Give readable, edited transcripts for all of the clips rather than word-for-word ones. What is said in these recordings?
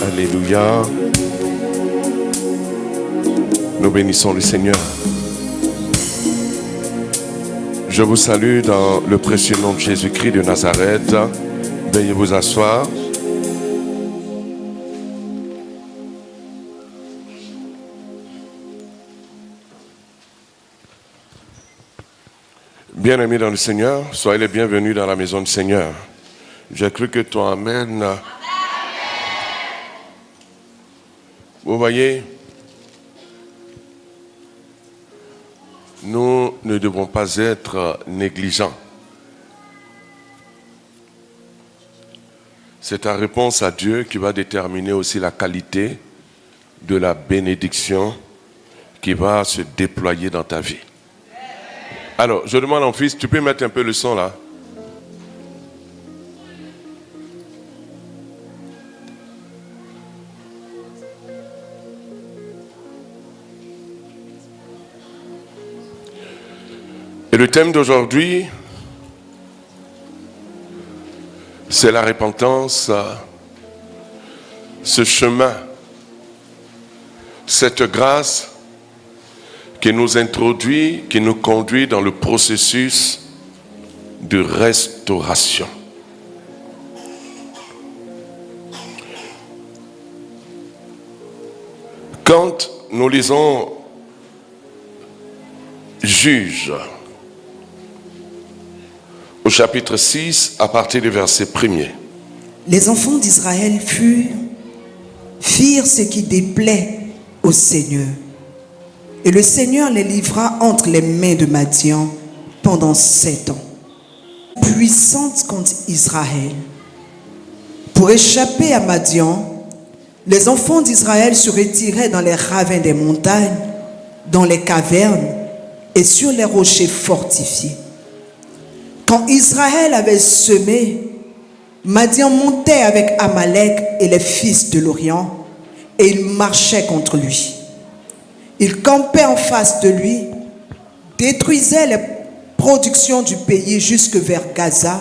Alléluia. Nous bénissons le Seigneur. Je vous salue dans le précieux nom de Jésus-Christ de Nazareth. Veuillez vous asseoir. Bien-aimés dans le Seigneur, soyez les bienvenus dans la maison du Seigneur. J'ai cru que toi, amen. Vous voyez, nous ne devons pas être négligents. C'est ta réponse à Dieu qui va déterminer aussi la qualité de la bénédiction qui va se déployer dans ta vie. Alors, je demande à mon fils, tu peux mettre un peu le son là? Et le thème d'aujourd'hui, c'est la repentance, ce chemin, cette grâce qui nous introduit, qui nous conduit dans le processus de restauration. Quand nous lisons Juges, au chapitre 6, à partir du verset 1er. Les enfants d'Israël firent ce qui déplaît au Seigneur. Et le Seigneur les livra entre les mains de Madian pendant 7 ans. Puissante contre Israël. Pour échapper à Madian, les enfants d'Israël se retiraient dans les ravins des montagnes, dans les cavernes et sur les rochers fortifiés. Quand Israël avait semé, Madian montait avec Amalek et les fils de l'Orient, et il marchait contre lui. Il campait en face de lui, détruisait les productions du pays jusque vers Gaza,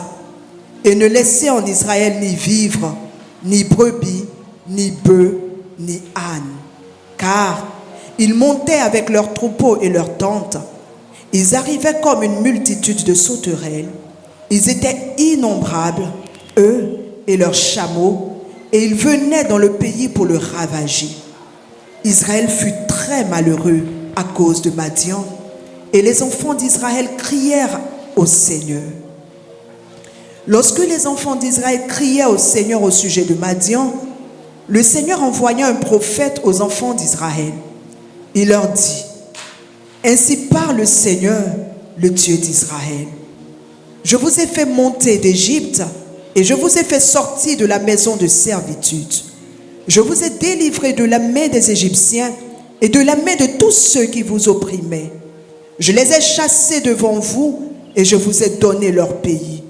et ne laissait en Israël ni vivre, ni brebis, ni bœufs, ni ânes. Car ils montaient avec leurs troupeaux et leurs tentes. Ils arrivaient comme une multitude de sauterelles. Ils étaient innombrables, eux et leurs chameaux, et ils venaient dans le pays pour le ravager. Israël fut très malheureux à cause de Madian, et les enfants d'Israël crièrent au Seigneur. Lorsque les enfants d'Israël criaient au Seigneur au sujet de Madian, le Seigneur envoya un prophète aux enfants d'Israël. Il leur dit: ainsi parle le Seigneur, le Dieu d'Israël. Je vous ai fait monter d'Égypte et je vous ai fait sortir de la maison de servitude. Je vous ai délivré de la main des Égyptiens et de la main de tous ceux qui vous opprimaient. Je les ai chassés devant vous et je vous ai donné leur pays.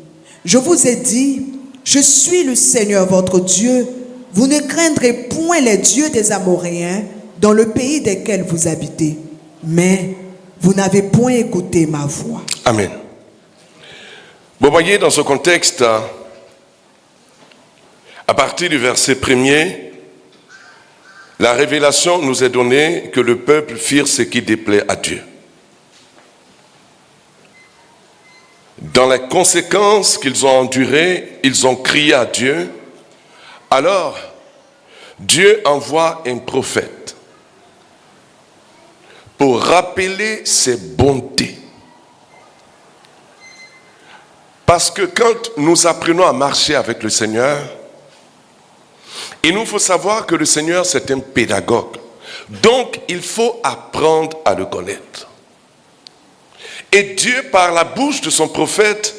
Je vous ai dit: je suis le Seigneur votre Dieu. Vous ne craindrez point les dieux des Amoréens dans le pays desquels vous habitez. Mais vous n'avez point écouté ma voix. Amen. Vous voyez, dans ce contexte, à partir du verset 1er, la révélation nous est donnée que le peuple firent ce qui déplaît à Dieu. Dans les conséquences qu'ils ont endurées, ils ont crié à Dieu. Alors, Dieu envoie un prophète pour rappeler ses bontés. Parce que quand nous apprenons à marcher avec le Seigneur, il nous faut savoir que le Seigneur, c'est un pédagogue. Donc, il faut apprendre à le connaître. Et Dieu, par la bouche de son prophète,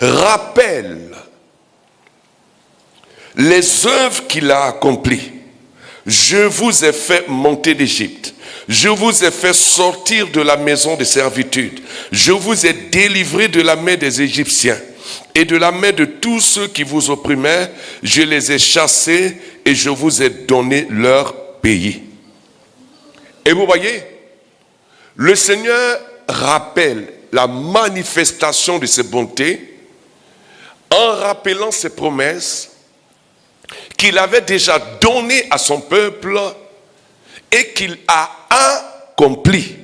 rappelle les œuvres qu'il a accomplies. Je vous ai fait monter d'Égypte. Je vous ai fait sortir de la maison de servitude. Je vous ai délivré de la main des Égyptiens et de la main de tous ceux qui vous opprimaient. Je les ai chassés et je vous ai donné leur pays. Et vous voyez, le Seigneur rappelle la manifestation de ses bontés en rappelant ses promesses qu'il avait déjà donné à son peuple et qu'il a accompli.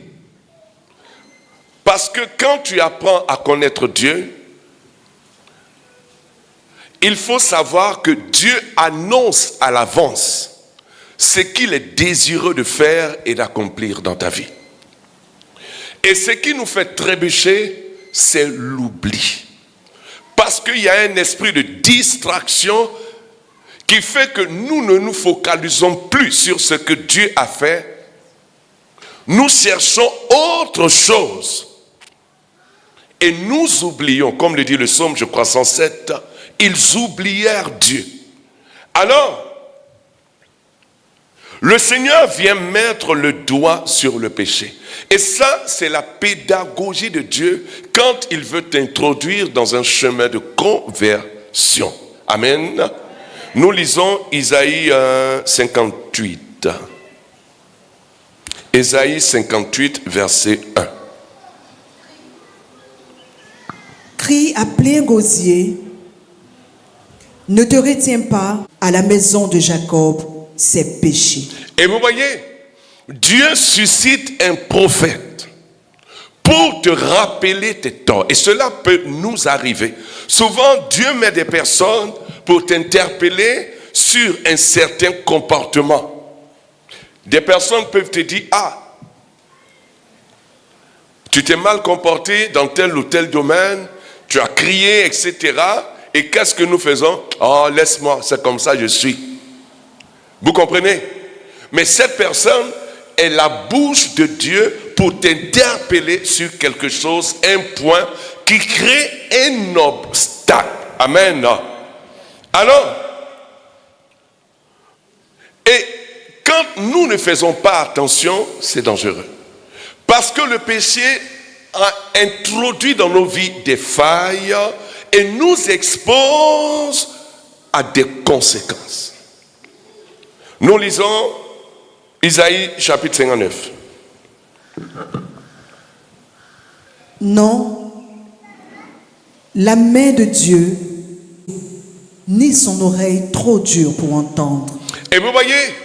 Parce que quand tu apprends à connaître Dieu, il faut savoir que Dieu annonce à l'avance ce qu'il est désireux de faire et d'accomplir dans ta vie. Et ce qui nous fait trébucher, c'est l'oubli. Parce qu'il y a un esprit de distraction qui fait que nous ne nous focalisons plus sur ce que Dieu a fait. Nous cherchons autre chose. Et nous oublions, comme le dit le psaume, je crois, 107, ils oublièrent Dieu. Alors, le Seigneur vient mettre le doigt sur le péché. Et ça, c'est la pédagogie de Dieu quand il veut t'introduire dans un chemin de conversion. Amen. Nous lisons Isaïe 58. Isaïe 58, verset 1. Crie à plein gosier, ne te retiens pas à la maison de Jacob ses péchés. Et vous voyez, Dieu suscite un prophète pour te rappeler tes torts. Et cela peut nous arriver. Souvent, Dieu met des personnes pour t'interpeller sur un certain comportement. Des personnes peuvent te dire, tu t'es mal comporté dans tel ou tel domaine, tu as crié, etc. Et qu'est-ce que nous faisons? Oh, laisse-moi, c'est comme ça je suis. Vous comprenez? Mais cette personne est la bouche de Dieu pour t'interpeller sur quelque chose, un point qui crée un obstacle. Amen. Alors, et quand nous ne faisons pas attention, c'est dangereux. Parce que le péché a introduit dans nos vies des failles et nous expose à des conséquences. Nous lisons Isaïe chapitre 59. Non, la main de Dieu, ni son oreille trop dure pour entendre. Et vous voyez,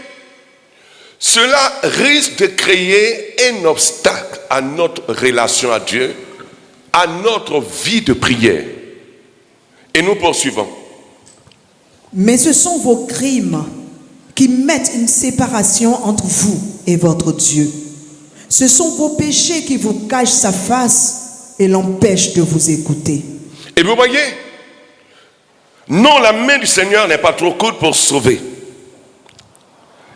cela risque de créer un obstacle à notre relation à Dieu, à notre vie de prière. Et nous poursuivons. Mais ce sont vos crimes qui mettent une séparation entre vous et votre Dieu. Ce sont vos péchés qui vous cachent sa face et l'empêchent de vous écouter. Et vous voyez, non, la main du Seigneur n'est pas trop courte pour sauver,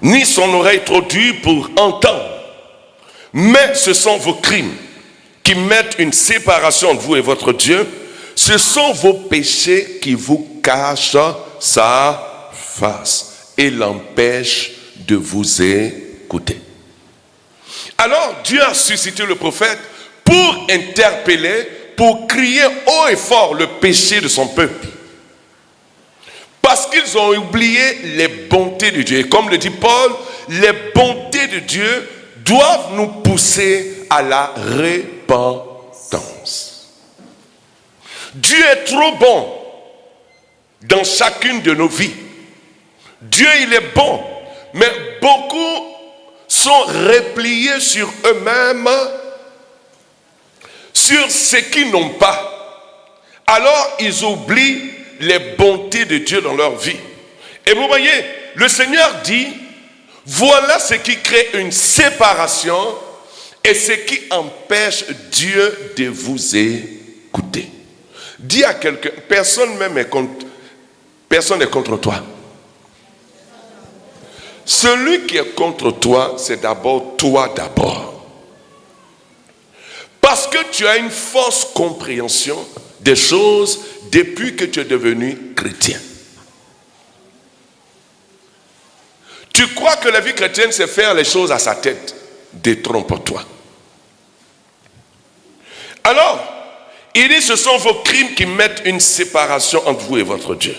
ni son oreille trop dure pour entendre. Mais ce sont vos crimes qui mettent une séparation entre vous et votre Dieu. Ce sont vos péchés qui vous cachent sa face et l'empêchent de vous écouter. Alors Dieu a suscité le prophète pour interpeller, pour crier haut et fort le péché de son peuple. Parce qu'ils ont oublié les bontés de Dieu. Et comme le dit Paul, les bontés de Dieu doivent nous pousser à la repentance. Dieu est trop bon dans chacune de nos vies. Dieu, il est bon, mais beaucoup sont repliés sur eux-mêmes, sur ce qu'ils n'ont pas. Alors, ils oublient les bontés de Dieu dans leur vie. Et vous voyez, le Seigneur dit, voilà ce qui crée une séparation et ce qui empêche Dieu de vous écouter. Dis à quelqu'un, personne n'est contre toi. Celui qui est contre toi, c'est d'abord toi d'abord. Parce que tu as une fausse compréhension des choses depuis que tu es devenu chrétien. Tu crois que la vie chrétienne, c'est faire les choses à sa tête. Détrompe-toi. Alors, il dit, ce sont vos crimes qui mettent une séparation entre vous et votre Dieu.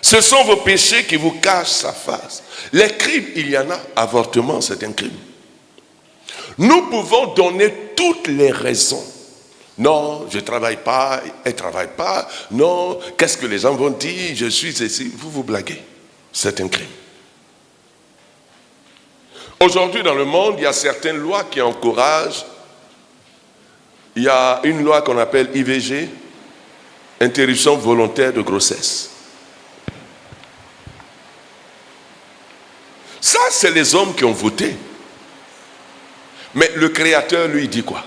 Ce sont vos péchés qui vous cachent sa face. Les crimes, il y en a. Avortement, c'est un crime. Nous pouvons donner toutes les raisons Non, je ne travaille pas, elle ne travaille pas. Non, qu'est-ce que les gens vont dire? Je suis ici. Vous vous blaguez. C'est un crime. Aujourd'hui, dans le monde, il y a certaines lois qui encouragent. Il y a une loi qu'on appelle IVG, interruption volontaire de grossesse. Ça, c'est les hommes qui ont voté. Mais le Créateur, lui, dit quoi?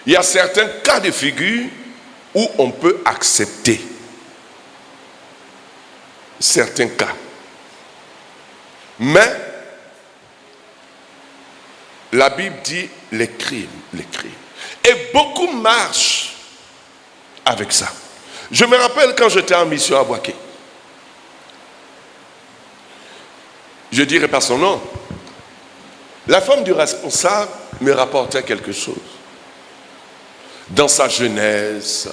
Il y a certains cas de figure où on peut accepter certains cas. Mais la Bible dit les crimes. Et beaucoup marchent avec ça. Je me rappelle quand j'étais en mission à Boaké. Je ne dirai pas son nom. La femme du responsable me rapportait quelque chose. Dans sa jeunesse,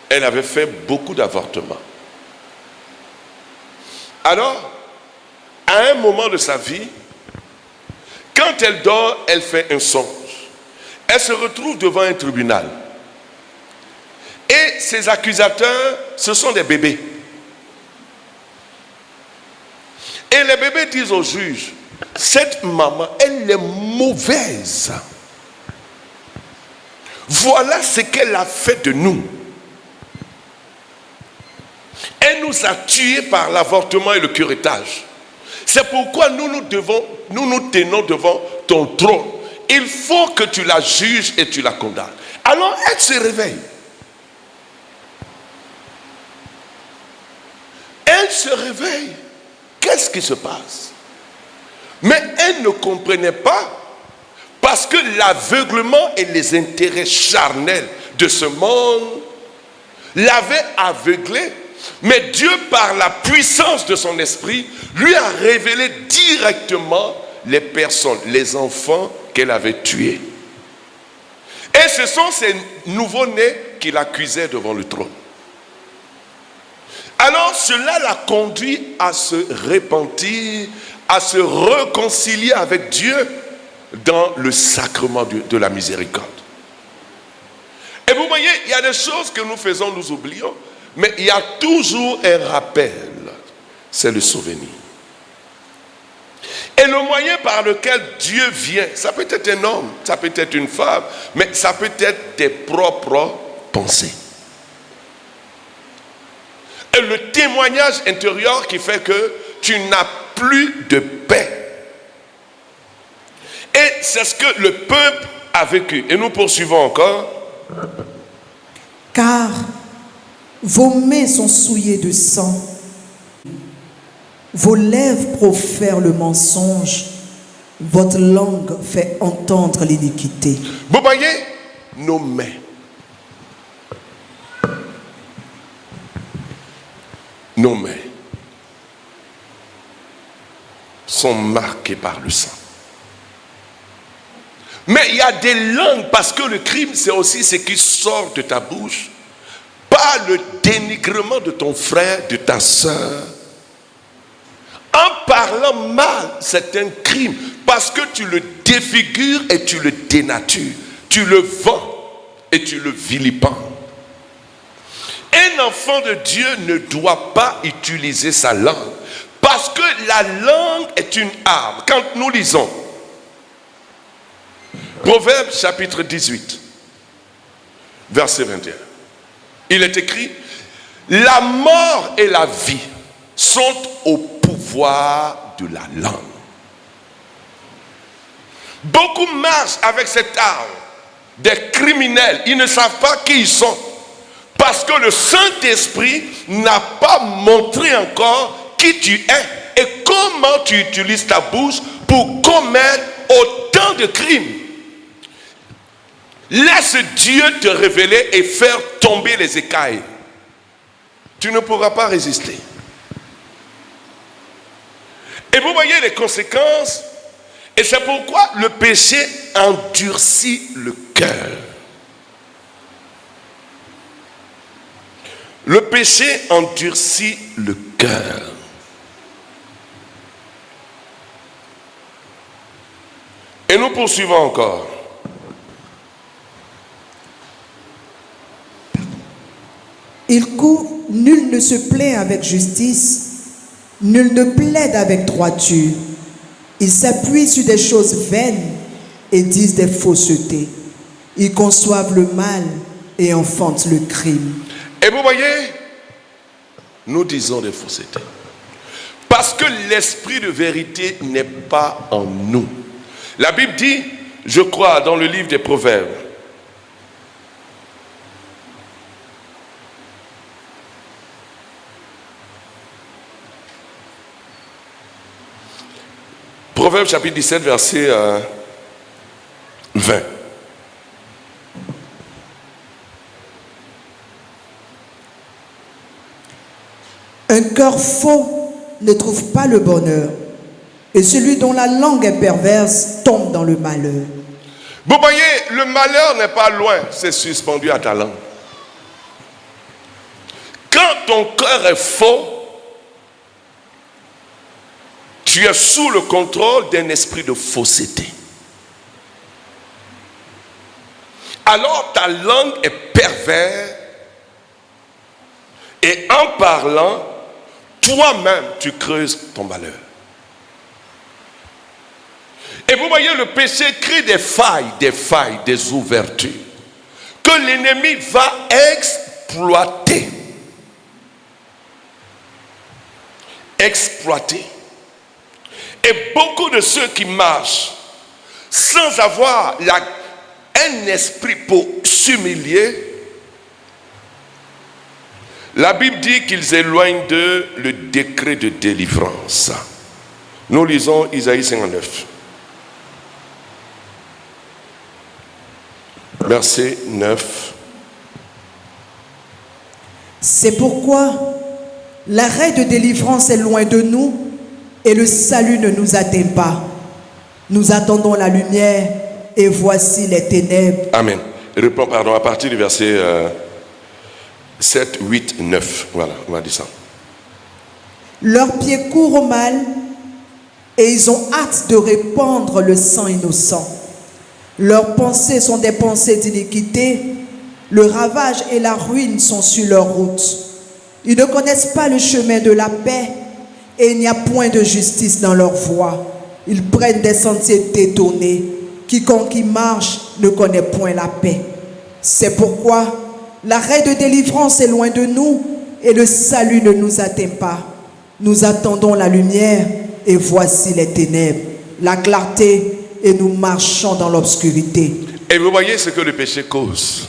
elle avait fait beaucoup d'avortements. Alors, à un moment de sa vie, quand elle dort, elle fait un songe. Elle se retrouve devant un tribunal. Et ses accusateurs, ce sont des bébés. Et les bébés disent au juge, cette maman, elle est mauvaise. Voilà ce qu'elle a fait de nous. Elle nous a tués par l'avortement et le curettage. C'est pourquoi nous nous tenons devant ton trône. Il faut que tu la juges et tu la condamnes. Alors elle se réveille. Elle se réveille. Qu'est-ce qui se passe? Mais elle ne comprenait pas. Parce que l'aveuglement et les intérêts charnels de ce monde l'avaient aveuglé. Mais Dieu, par la puissance de son esprit, lui a révélé directement les personnes, les enfants qu'elle avait tués. Et ce sont ces nouveau-nés qui l'accusaient devant le trône. Alors cela l'a conduit à se repentir, à se réconcilier avec Dieu dans le sacrement de la miséricorde. Et vous voyez, il y a des choses que nous faisons, nous oublions, mais il y a toujours un rappel, c'est le souvenir. Et le moyen par lequel Dieu vient, ça peut être un homme, ça peut être une femme, mais ça peut être tes propres pensées. Et le témoignage intérieur qui fait que tu n'as plus de paix. Et c'est ce que le peuple a vécu. Et nous poursuivons encore. Car vos mains sont souillées de sang. Vos lèvres profèrent le mensonge. Votre langue fait entendre l'iniquité. Vous voyez, nos mains. Nos mains sont marquées par le sang. Mais il y a des langues, parce que le crime, c'est aussi ce qui sort de ta bouche, pas le dénigrement de ton frère, de ta soeur. En parlant mal, c'est un crime, parce que tu le défigures et tu le dénatures. Tu le vends et tu le vilipends. Un enfant de Dieu ne doit pas utiliser sa langue, parce que la langue est une arme. Quand nous lisons Proverbe chapitre 18, verset 21. Il est écrit, la mort et la vie sont au pouvoir de la langue. Beaucoup marchent avec cette arme, des criminels, ils ne savent pas qui ils sont. Parce que le Saint-Esprit n'a pas montré encore qui tu es et comment tu utilises ta bouche pour commettre autant de crimes. Laisse Dieu te révéler et faire tomber les écailles. Tu ne pourras pas résister. Et vous voyez les conséquences. Et c'est pourquoi le péché endurcit le cœur. Le péché endurcit le cœur. Et nous poursuivons encore. Nul ne se plaint avec justice, nul ne plaide avec droiture. Ils s'appuient sur des choses vaines et disent des faussetés. Ils conçoivent le mal et enfantent le crime. Et vous voyez, nous disons des faussetés. Parce que l'esprit de vérité n'est pas en nous. La Bible dit, je crois, dans le livre des Proverbes, Proverbes chapitre 17, verset 20. Un cœur faux ne trouve pas le bonheur, et celui dont la langue est perverse tombe dans le malheur. Vous voyez, le malheur n'est pas loin, c'est suspendu à ta langue. Quand ton cœur est faux, tu es sous le contrôle d'un esprit de fausseté. Alors ta langue est perverse et en parlant, toi-même tu creuses ton malheur. Et vous voyez, le péché crée des failles, des ouvertures que l'ennemi va exploiter. Et beaucoup de ceux qui marchent sans avoir un esprit pour s'humilier, la Bible dit qu'ils éloignent d'eux le décret de délivrance. Nous lisons Isaïe 59. Verset 9. C'est pourquoi l'arrêt de délivrance est loin de nous et le salut ne nous atteint pas. Nous attendons la lumière et voici les ténèbres. Amen. Reprends, pardon, à partir du verset 7, 8, 9. Voilà, on va dire ça. Leurs pieds courent au mal et ils ont hâte de répandre le sang innocent. Leurs pensées sont des pensées d'iniquité. Le ravage et la ruine sont sur leur route. Ils ne connaissent pas le chemin de la paix et il n'y a point de justice dans leur voie. Ils prennent des sentiers détournés. Quiconque y marche ne connaît point la paix. C'est pourquoi l'arrêt de délivrance est loin de nous et le salut ne nous atteint pas. Nous attendons la lumière et voici les ténèbres, la clarté et nous marchons dans l'obscurité. Et vous voyez ce que le péché cause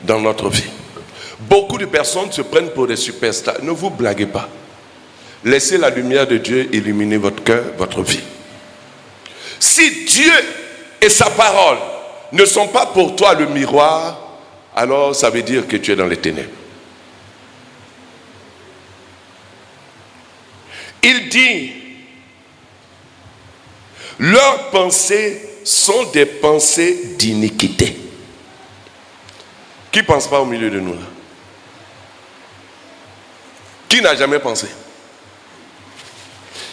dans notre vie. Beaucoup de personnes se prennent pour des superstars. Ne vous blaguez pas. Laissez la lumière de Dieu illuminer votre cœur, votre vie. Si Dieu et sa parole ne sont pas pour toi le miroir, alors ça veut dire que tu es dans les ténèbres. Il dit, leurs pensées sont des pensées d'iniquité. Qui ne pense pas au milieu de nous là? Qui n'a jamais pensé?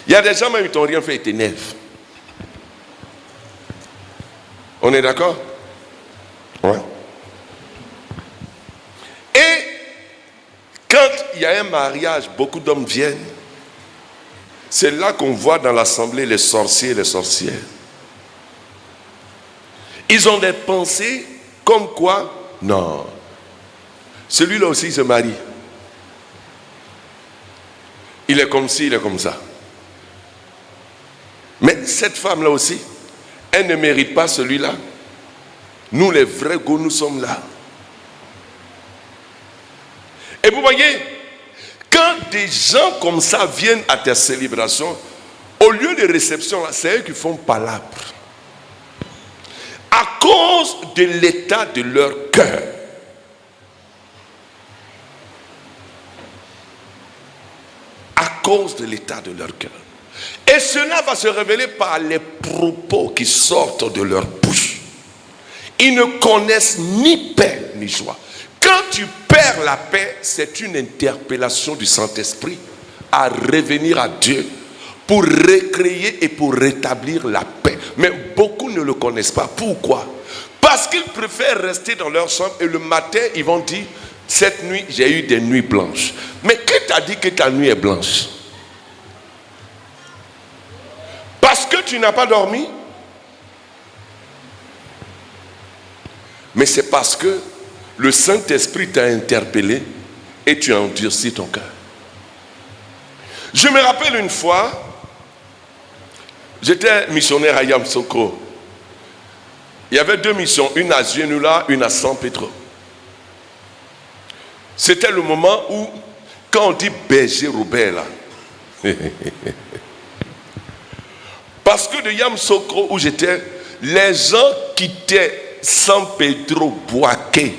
Il y a des gens même qui t'ont rien fait et t'énervent. On est d'accord? Ouais. Et quand il y a un mariage, beaucoup d'hommes viennent. C'est là qu'on voit dans l'assemblée les sorciers et les sorcières. Ils ont des pensées comme quoi, non, celui-là aussi se marie. Il est comme ci, il est comme ça. Mais cette femme-là aussi, elle ne mérite pas celui-là. Nous, les vrais goûts, nous sommes là. Et vous voyez, quand des gens comme ça viennent à tes célébrations, au lieu de réception, c'est eux qui font palabre. À cause de l'état de leur cœur. À cause de l'état de leur cœur. Et cela va se révéler par les propos qui sortent de leur bouche. Ils ne connaissent ni paix ni joie. Quand tu perds la paix, c'est une interpellation du Saint-Esprit à revenir à Dieu pour recréer et pour rétablir la paix. Mais beaucoup ne le connaissent pas. Pourquoi? Parce qu'ils préfèrent rester dans leur chambre et le matin, ils vont dire, Cette nuit, j'ai eu des nuits blanches. Mais qui t'a dit que ta nuit est blanche? Parce que tu n'as pas dormi? Mais c'est parce que le Saint-Esprit t'a interpellé et tu as endurci ton cœur. Je me rappelle une fois, j'étais missionnaire à Yamoussoukro. Il y avait 2 missions, une à Genula, une à San Pedro. C'était le moment où, quand on dit berger Robert là, parce que de Yamoussoukro où j'étais, les gens quittaient San Pedro Boaké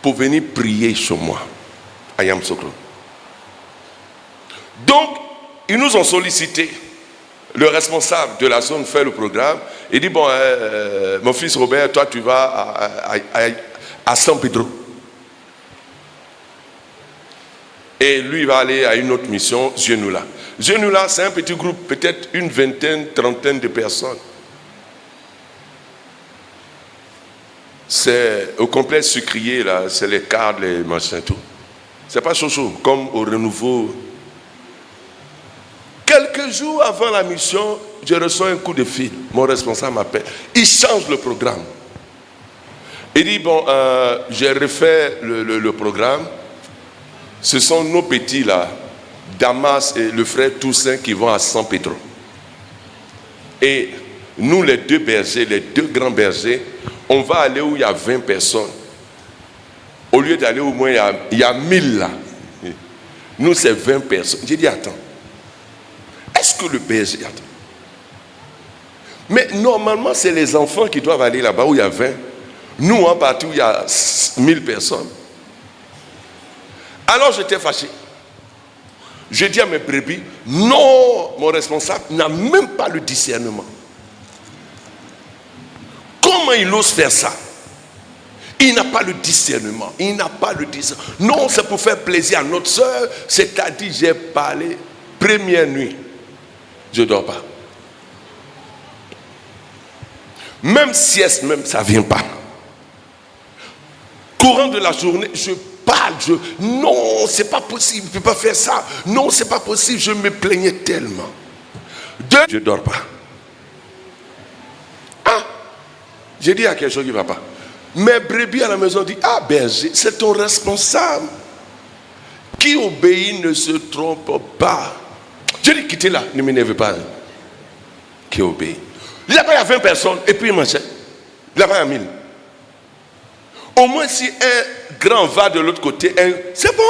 pour venir prier chez moi à Yamoussoukro. Donc, ils nous ont sollicité. Le responsable de la zone fait le programme. Il dit, bon, mon fils Robert, toi tu vas à San Pedro. Et lui il va aller à une autre mission, Genula. Genula, c'est un petit groupe, peut-être une vingtaine, trentaine de personnes. C'est au complexe sucrier, là, c'est les cadres, les machins, tout. C'est pas chaud, comme au renouveau. Quelques jours avant la mission, je reçois un coup de fil. Mon responsable m'appelle. Il change le programme. Il dit, bon, j'ai refait le programme. Ce sont nos petits là, Damas et le frère Toussaint qui vont à San Pedro. Et nous, les 2 bergers, les 2 grands bergers, on va aller où il y a 20 personnes. Au lieu d'aller au moins, il y a 1000 là. Nous, c'est 20 personnes. J'ai dit, attends. Est-ce que le berger... Attends. Mais normalement, c'est les enfants qui doivent aller là-bas où il y a 20. Nous, en partie où il y a 1000 personnes. Alors, j'étais fâché. Je dis à mes brebis, non, mon responsable n'a même pas le discernement. Comment il ose faire ça? Il n'a pas le discernement. Il n'a pas le discernement. Non, c'est pour faire plaisir à notre soeur. C'est-à-dire, j'ai parlé première nuit. Je ne dors pas. Même sieste, même ça ne vient pas. Courant de la journée, je parle. Non, c'est pas possible, je ne peux pas faire ça. Non, c'est pas possible, je me plaignais tellement. Je ne dors pas. Ah, j'ai dit à quelque chose qui ne va pas. Mes brebis à la maison disent, ah berger, c'est ton responsable. Qui obéit ne se trompe pas. Je dis, quittez là, ne m'énervez pas. Qui obéit. Là-bas, il y a 20 personnes, et puis il marchait. Là-bas, il y a 1000. Au moins, si un grand va de l'autre côté, c'est bon.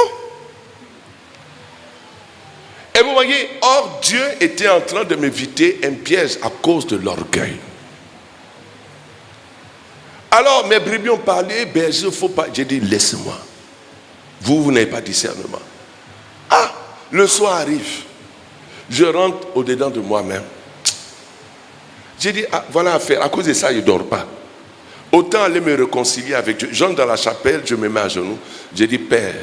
Et vous voyez, or, Dieu était en train de m'éviter un piège à cause de l'orgueil. Alors, mes brebis ont parlé, berger, il ne faut pas. J'ai dit, laissez-moi. Vous n'avez pas de discernement. Ah, le soir arrive. Je rentre au-dedans de moi-même. J'ai dit, ah, voilà à faire. À cause de ça, je ne dors pas. Autant aller me réconcilier avec Dieu. J'entre dans la chapelle, je me mets à genoux. J'ai dit, Père,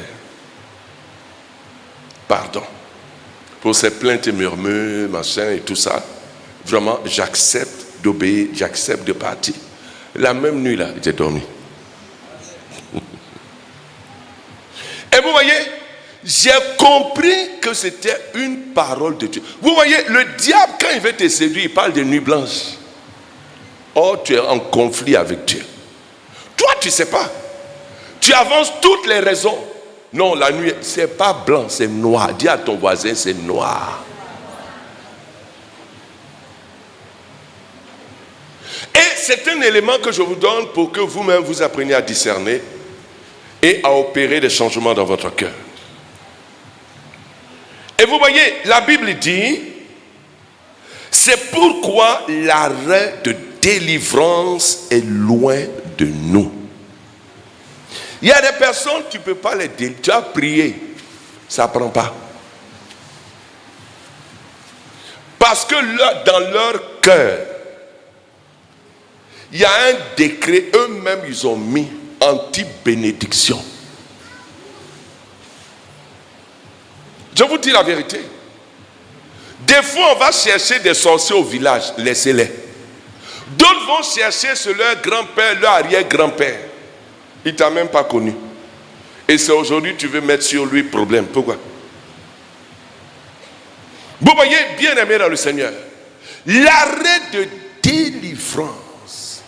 pardon pour ces plaintes et murmures, machin et tout ça. Vraiment, j'accepte d'obéir, j'accepte de partir. La même nuit là, j'ai dormi. Et vous voyez, j'ai compris que c'était une parole de Dieu. Vous voyez, le diable, quand il veut te séduire, il parle de nuit blanche. Or, tu es en conflit avec Dieu. Toi, tu ne sais pas. Tu avances toutes les raisons. Non, la nuit, ce n'est pas blanc, c'est noir. Dis à ton voisin, c'est noir. Et c'est un élément que je vous donne pour que vous-même vous appreniez à discerner et à opérer des changements dans votre cœur. Et vous voyez, la Bible dit, c'est pourquoi l'arrêt de délivrance est loin de nous. Il y a des personnes, tu ne peux pas les délivrer. Tu as prié, ça ne prend pas. Parce que là, dans leur cœur, il y a un décret, eux-mêmes ils ont mis anti-bénédiction. Je vous dis la vérité. Des fois, on va chercher des sorciers au village, laissez-les. D'autres vont chercher sur leur grand-père, leur arrière-grand-père. Il ne t'a même pas connu. Et c'est aujourd'hui que tu veux mettre sur lui problème. Pourquoi? Vous voyez, bien aimé dans le Seigneur, l'arrêt de délivrance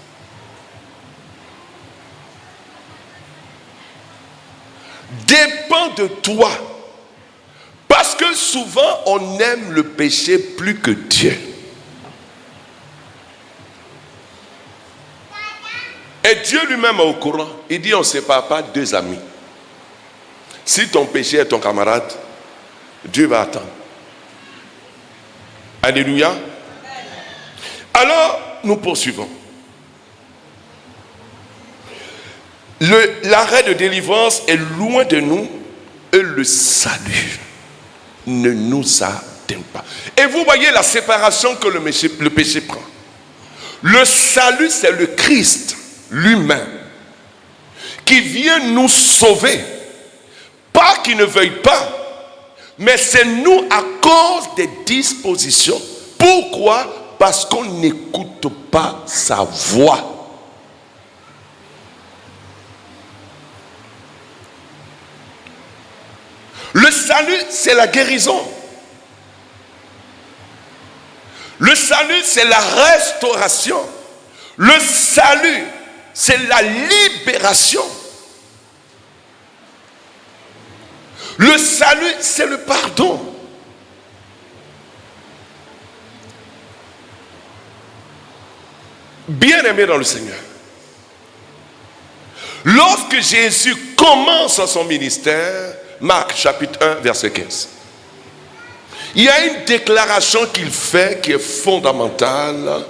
dépend de toi. Parce que souvent, on aime le péché plus que Dieu. Et Dieu lui-même est au courant. Il dit, on ne sépare pas deux amis. Si ton péché est ton camarade, Dieu va attendre. Alléluia. Alors, nous poursuivons. L'arrêt de délivrance est loin de nous et le salut ne nous atteint pas. Et vous voyez la séparation que le péché prend. Le salut, c'est le Christ lui-même qui vient nous sauver. Pas qu'il ne veuille pas, mais c'est nous à cause des dispositions. Pourquoi? Parce qu'on n'écoute pas sa voix. Le salut, c'est la guérison. Le salut, c'est la restauration. Le salut, c'est la libération. Le salut, c'est le pardon. Bien-aimé dans le Seigneur, lorsque Jésus commence son ministère, Marc chapitre 1 verset 15, il y a une déclaration qu'il fait qui est fondamentale,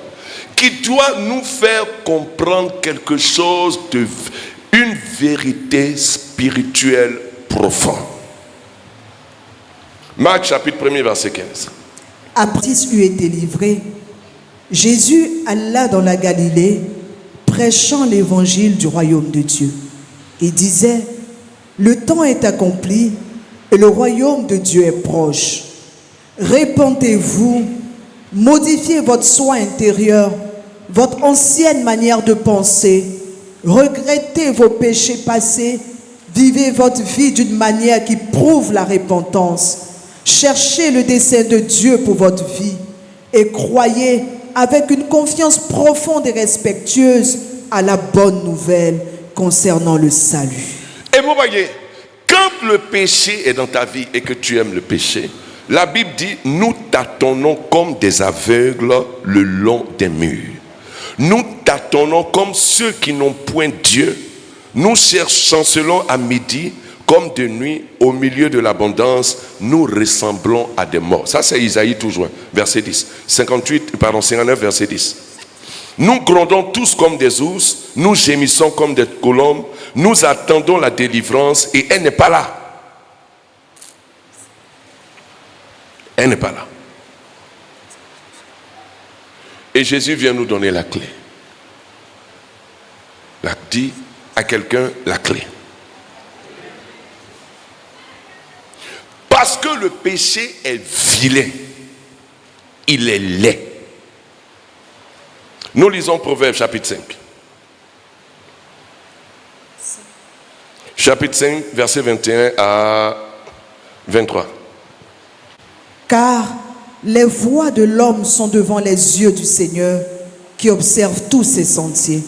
qui doit nous faire comprendre quelque chose une vérité spirituelle profonde. Marc chapitre 1 verset 15. Après qu'il eut été livré, Jésus alla dans la Galilée, prêchant l'évangile du royaume de Dieu. Il disait, le temps est accompli et le royaume de Dieu est proche. Répentez-vous, modifiez votre soi intérieur, votre ancienne manière de penser, regrettez vos péchés passés, vivez votre vie d'une manière qui prouve la repentance. Cherchez le dessein de Dieu pour votre vie et croyez avec une confiance profonde et respectueuse à la bonne nouvelle concernant le salut. Et vous voyez, quand le péché est dans ta vie et que tu aimes le péché, la Bible dit, nous tâtonnons comme des aveugles le long des murs. Nous tâtonnons comme ceux qui n'ont point Dieu. Nous chancelons à midi comme de nuit, au milieu de l'abondance, nous ressemblons à des morts. Ça, c'est Isaïe toujours, verset 10. 59, verset 10. Nous grondons tous comme des ours, nous gémissons comme des colombes, nous attendons la délivrance et elle n'est pas là. Elle n'est pas là. Et Jésus vient nous donner la clé. Dit à quelqu'un la clé. Parce que le péché est vilain. Il est laid. Nous lisons Proverbes chapitre 5. Chapitre 5, verset 21 à 23. Car les voies de l'homme sont devant les yeux du Seigneur, qui observe tous ses sentiers.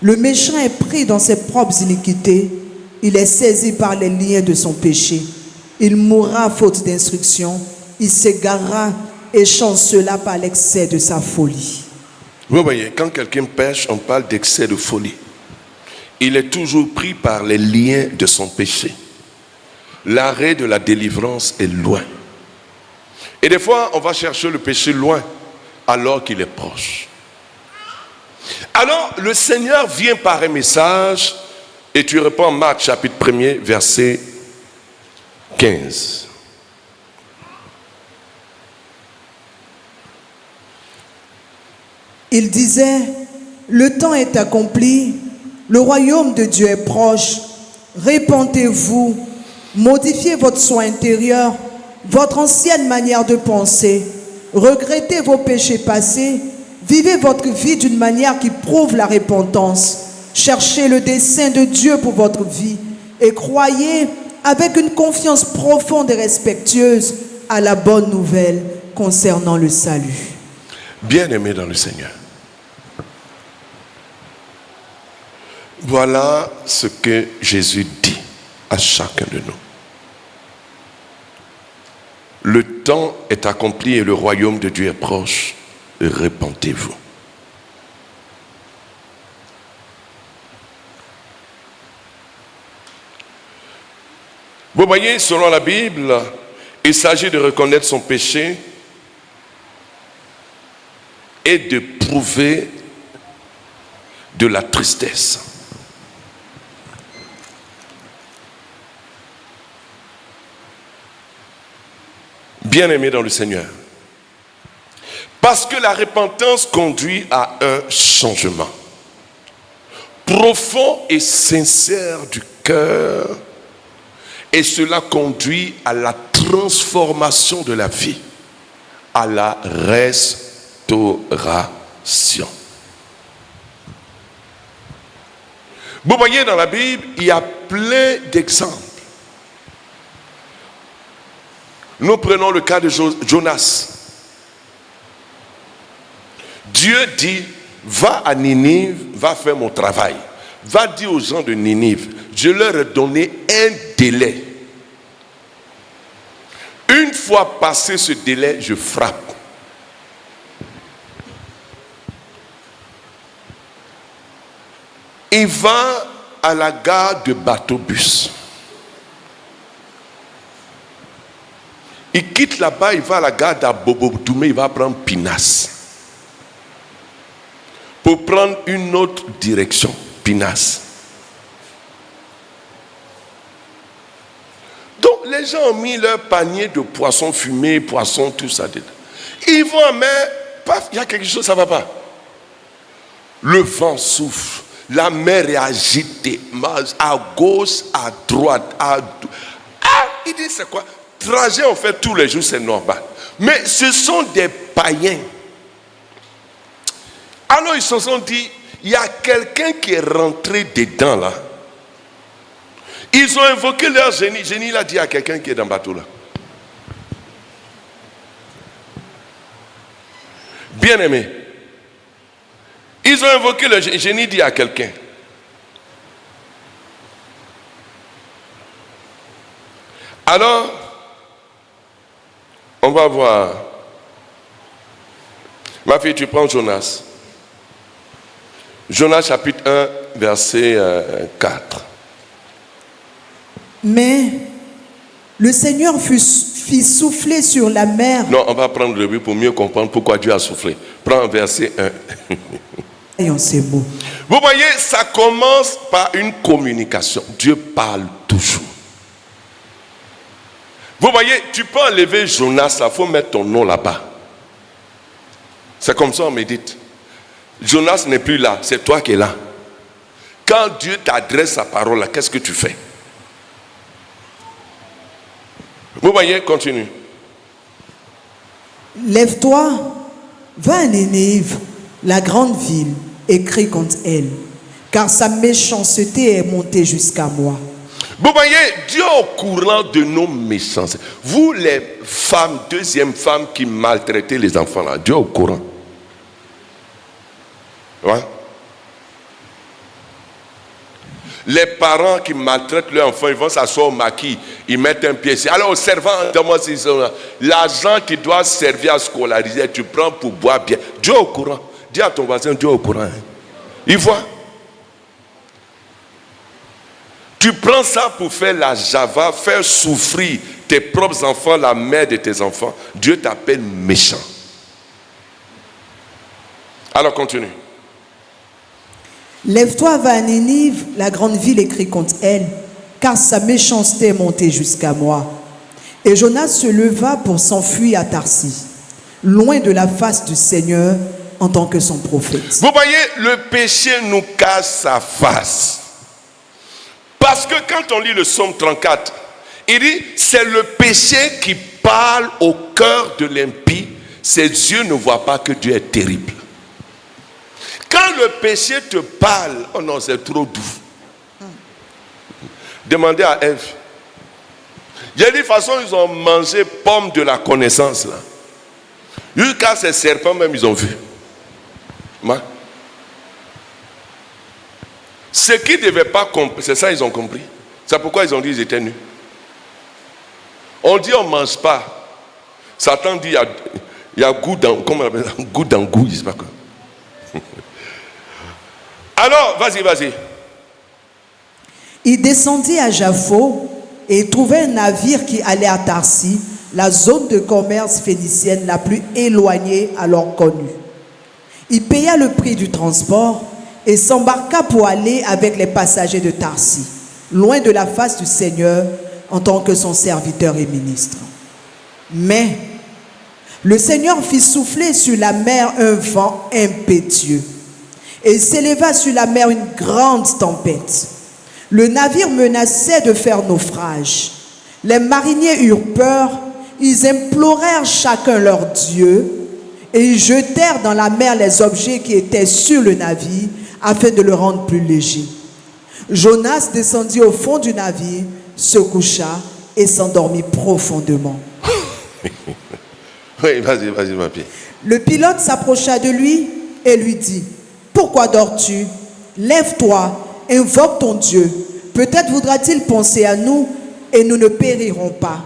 Le méchant est pris dans ses propres iniquités. Il est saisi par les liens de son péché. Il mourra faute d'instruction. Il s'égarera et chancela par l'excès de sa folie. Vous voyez, quand quelqu'un pêche, on parle d'excès de folie. Il est toujours pris par les liens de son péché. L'arrêt de la délivrance est loin. Et des fois, on va chercher le péché loin, alors qu'il est proche. Alors, le Seigneur vient par un message, et tu réponds Marc chapitre 1er, verset 15. Il disait, le temps est accompli, le royaume de Dieu est proche, répentez-vous, modifiez votre soi intérieur, votre ancienne manière de penser, regrettez vos péchés passés, vivez votre vie d'une manière qui prouve la repentance, cherchez le dessein de Dieu pour votre vie et croyez avec une confiance profonde et respectueuse à la bonne nouvelle concernant le salut. Bien-aimés dans le Seigneur, voilà ce que Jésus dit à chacun de nous. Le temps est accompli et le royaume de Dieu est proche. Repentez-vous. Vous voyez, selon la Bible, il s'agit de reconnaître son péché et de prouver de la tristesse. Bien-aimés dans le Seigneur, parce que la repentance conduit à un changement profond et sincère du cœur, et cela conduit à la transformation de la vie, à la restauration. Vous voyez, dans la Bible, il y a plein d'exemples. Nous prenons le cas de Jonas. Dieu dit, va à Ninive, va faire mon travail. Va dire aux gens de Ninive, je leur ai donné un délai. Une fois passé ce délai, je frappe. Il va à la gare de bateau-bus. Il quitte là-bas, il va à la gare d'Abobodoumé, il va prendre Pinas. Pour prendre une autre direction, Pinas. Donc les gens ont mis leur panier de poissons fumés, poissons, tout ça dedans. Ils vont en mer, paf, il y a quelque chose, ça ne va pas. Le vent souffle, la mer est agitée, à gauche, à droite, il dit c'est quoi? Trajet on fait tous les jours, c'est normal. Mais ce sont des païens. Alors ils se sont dit, il y a quelqu'un qui est rentré dedans là. Ils ont invoqué leur génie. Génie l'a dit à quelqu'un qui est dans le bateau là. Bien aimé. Ils ont invoqué le génie, dit à quelqu'un. Alors, on va voir. Ma fille, tu prends Jonas. Jonas chapitre 1, verset 4. Mais le Seigneur fit souffler sur la mer. Non, on va prendre le but pour mieux comprendre pourquoi Dieu a soufflé. Prends verset 1. Ayons ces mots. Vous voyez, ça commence par une communication. Dieu parle toujours. Vous voyez, tu peux enlever Jonas, il faut mettre ton nom là-bas. C'est comme ça on médite. Jonas n'est plus là, c'est toi qui es là. Quand Dieu t'adresse sa parole, qu'est-ce que tu fais? Vous voyez, continue. Lève-toi, va à Ninive, la grande ville, et crie contre elle, car sa méchanceté est montée jusqu'à moi. Vous voyez, Dieu est au courant de nos méchancetés. Vous les femmes, deuxième femme qui maltraitez les enfants là, Dieu est au courant. Ouais. Les parents qui maltraitent leurs enfants, ils vont s'asseoir au maquis, ils mettent un pied. Alors au servant, l'argent qui doit servir à scolariser, tu prends pour boire bien. Dieu est au courant. Dis à ton voisin, Dieu est au courant. Hein. Il voit. Tu prends ça pour faire la java, faire souffrir tes propres enfants, la mère de tes enfants. Dieu t'appelle méchant. Alors continue. Lève-toi, va à Ninive, la grande ville, et crie contre elle, car sa méchanceté est montée jusqu'à moi. Et Jonas se leva pour s'enfuir à Tarsis, loin de la face du Seigneur en tant que son prophète. Vous voyez, le péché nous cache sa face. Parce que quand on lit le psaume 34, il dit, c'est le péché qui parle au cœur de l'impie. Ses yeux ne voient pas que Dieu est terrible. Quand le péché te parle, oh non, c'est trop doux. Demandez à Ève. J'ai dit, de toute façon, ils ont mangé pomme de la connaissance, là. Jusqu'à ces serpents, même, ils ont vu. Ce qu'ils ne devaient pas comprendre, c'est ça, ils ont compris. C'est pourquoi ils ont dit qu'ils étaient nus. On dit, on ne mange pas. Satan dit, il y a goût dans, comment on appelle ça? Goût dans goût, je ne sais pas quoi. Alors, vas-y. Il descendit à Jaffo et il trouvait un navire qui allait à Tarsis, la zone de commerce phénicienne la plus éloignée alors connue. Il paya le prix du transport et s'embarqua pour aller avec les passagers de Tarsis, loin de la face du Seigneur en tant que son serviteur et ministre. Mais le Seigneur fit souffler sur la mer un vent impétueux et il s'éleva sur la mer une grande tempête. Le navire menaçait de faire naufrage. Les mariniers eurent peur, ils implorèrent chacun leur Dieu et ils jetèrent dans la mer les objets qui étaient sur le navire afin de le rendre plus léger. Jonas descendit au fond du navire, se coucha et s'endormit profondément. Oui, vas-y, ma fille. Le pilote s'approcha de lui et lui dit, « Pourquoi dors-tu? Lève-toi, invoque ton Dieu. Peut-être voudra-t-il penser à nous et nous ne périrons pas. »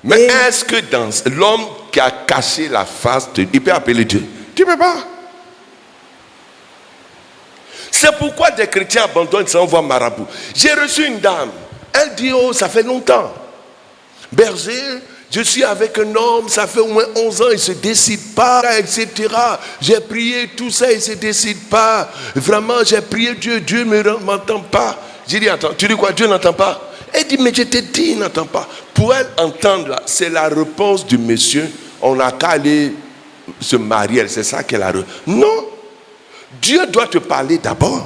Mais est-ce que dans l'homme qui a caché la face de Dieu, il peut appeler Dieu? Tu ne peux pas. C'est pourquoi des chrétiens abandonnent sans voir marabout. J'ai reçu une dame. Elle dit, oh, ça fait longtemps. Berger, je suis avec un homme, ça fait au moins 11 ans, il ne se décide pas, etc. J'ai prié tout ça, il ne se décide pas. Vraiment, j'ai prié Dieu, Dieu ne m'entend pas. J'ai dit, attends, tu dis quoi, Dieu n'entend pas? Elle dit, mais je t'ai dit, il n'entend pas. Pour elle entendre, là, c'est la réponse du monsieur, on n'a qu'à aller se marier, c'est ça qu'elle a. Non, Dieu doit te parler d'abord.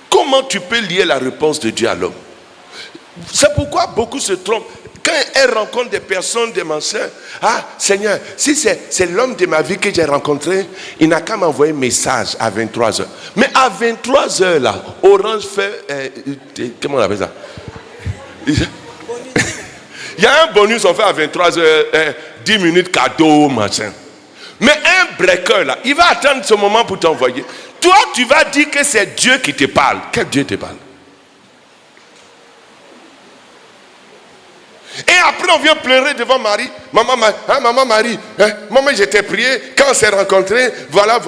Comment tu peux lier la réponse de Dieu à l'homme? C'est pourquoi beaucoup se trompent. Quand elles rencontrent des personnes, des mensonges, ah Seigneur, si c'est l'homme de ma vie que j'ai rencontré, il n'a qu'à m'envoyer un message à 23h. Mais à 23h là, Orange fait, comment on appelle ça? Il y a un bonus, on fait à 23h, 10 minutes cadeau, machin. Mais un breaker là, il va attendre ce moment pour t'envoyer. Toi, tu vas dire que c'est Dieu qui te parle. Quel Dieu te parle? Et après, on vient pleurer devant Marie. Maman Marie, maman, je t'ai prié. Quand on s'est rencontrés, voilà.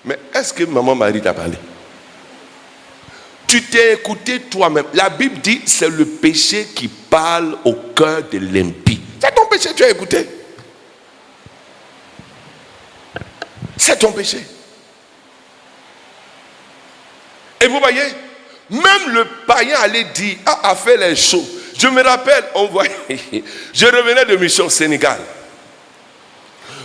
Mais est-ce que maman Marie t'a parlé? Tu t'es écouté toi-même. La Bible dit, c'est le péché qui parle au cœur de l'impie. C'est ton péché, tu as écouté. C'est ton péché. Et vous voyez, même le païen allait dire, a fait les choses. Je me rappelle, je revenais de mission au Sénégal.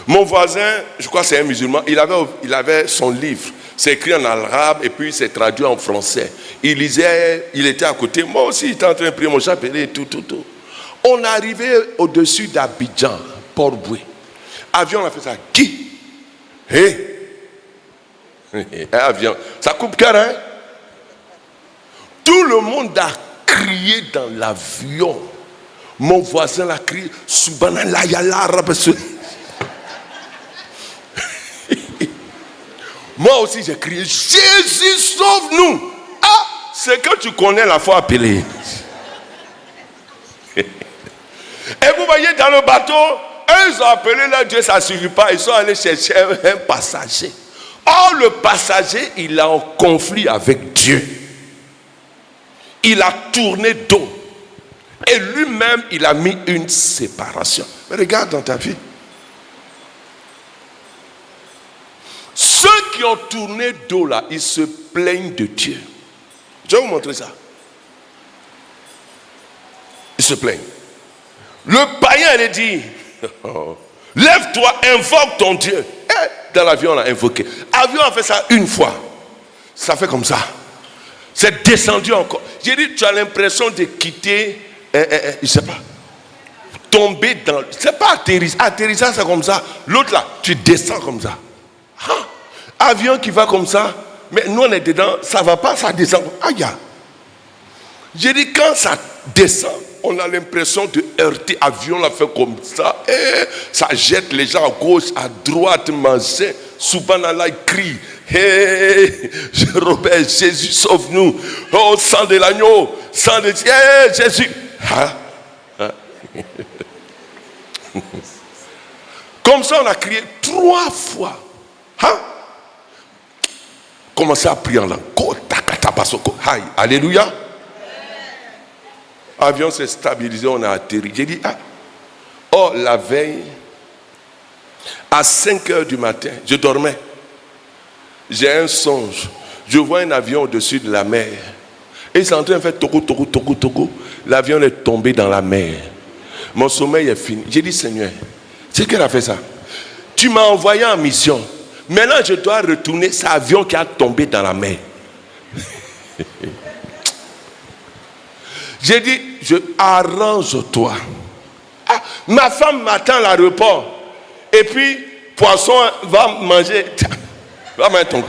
Mon voisin, je crois que c'est un musulman, il avait son livre. C'est écrit en arabe et puis c'est traduit en français. Il lisait, il était à côté. Moi aussi, il était en train de prier mon chapelet et tout. On arrivait au-dessus d'Abidjan, Port-Boué. Avion, on a fait ça. Qui? Avion. Ça coupe cœur, hein? Tout le monde a crié dans l'avion. Mon voisin l'a crié. Subhanallah, yallah, rabassou. Moi aussi j'ai crié, Jésus sauve-nous. Ah, c'est que tu connais la foi appelée. Et vous voyez dans le bateau, eux ils ont appelé là Dieu, ça ne suffit pas. Ils sont allés chercher un passager. Or le passager, il est en conflit avec Dieu. Il a tourné dos. Et lui-même, il a mis une séparation. Mais regarde dans ta vie. Ceux qui ont tourné dos là, ils se plaignent de Dieu. Je vais vous montrer ça. Ils se plaignent. Le païen, il dit, lève-toi, invoque ton Dieu. Et dans l'avion, on a invoqué. L'avion a fait ça une fois. Ça fait comme ça. C'est descendu encore. J'ai dit, tu as l'impression de quitter, je ne sais pas, tomber dans... C'est pas atterrissage. Atterrissage, c'est comme ça. L'autre là, tu descends comme ça. Avion qui va comme ça, mais nous on est dedans, ça ne va pas, ça descend. Aïe. J'ai dit, quand ça descend, on a l'impression de heurter. Avion l'a fait comme ça. Et ça jette les gens à gauche, à droite, manger. Souvent, là, ils crient. Hey, Robert, Jésus, sauve-nous. Oh, sang de l'agneau. Sang de... Hey, Jésus. Hein? Hein? Comme ça, on a crié 3 fois. Hein? Commencez à prier en langue. Alléluia. L'avion s'est stabilisé, on a atterri. J'ai dit, oh, la veille, à 5 heures du matin, je dormais. J'ai un songe. Je vois un avion au-dessus de la mer. Et c'est en train de faire togo. L'avion est tombé dans la mer. Mon sommeil est fini. J'ai dit, Seigneur, c'est qu'elle a fait ça. Tu m'as envoyé en mission. Maintenant, je dois retourner. C'est l'avion qui a tombé dans la mer. J'ai dit, arrange-toi. Ma femme m'attend à l'aéroport. Et puis, poisson va manger. Va mettre ton...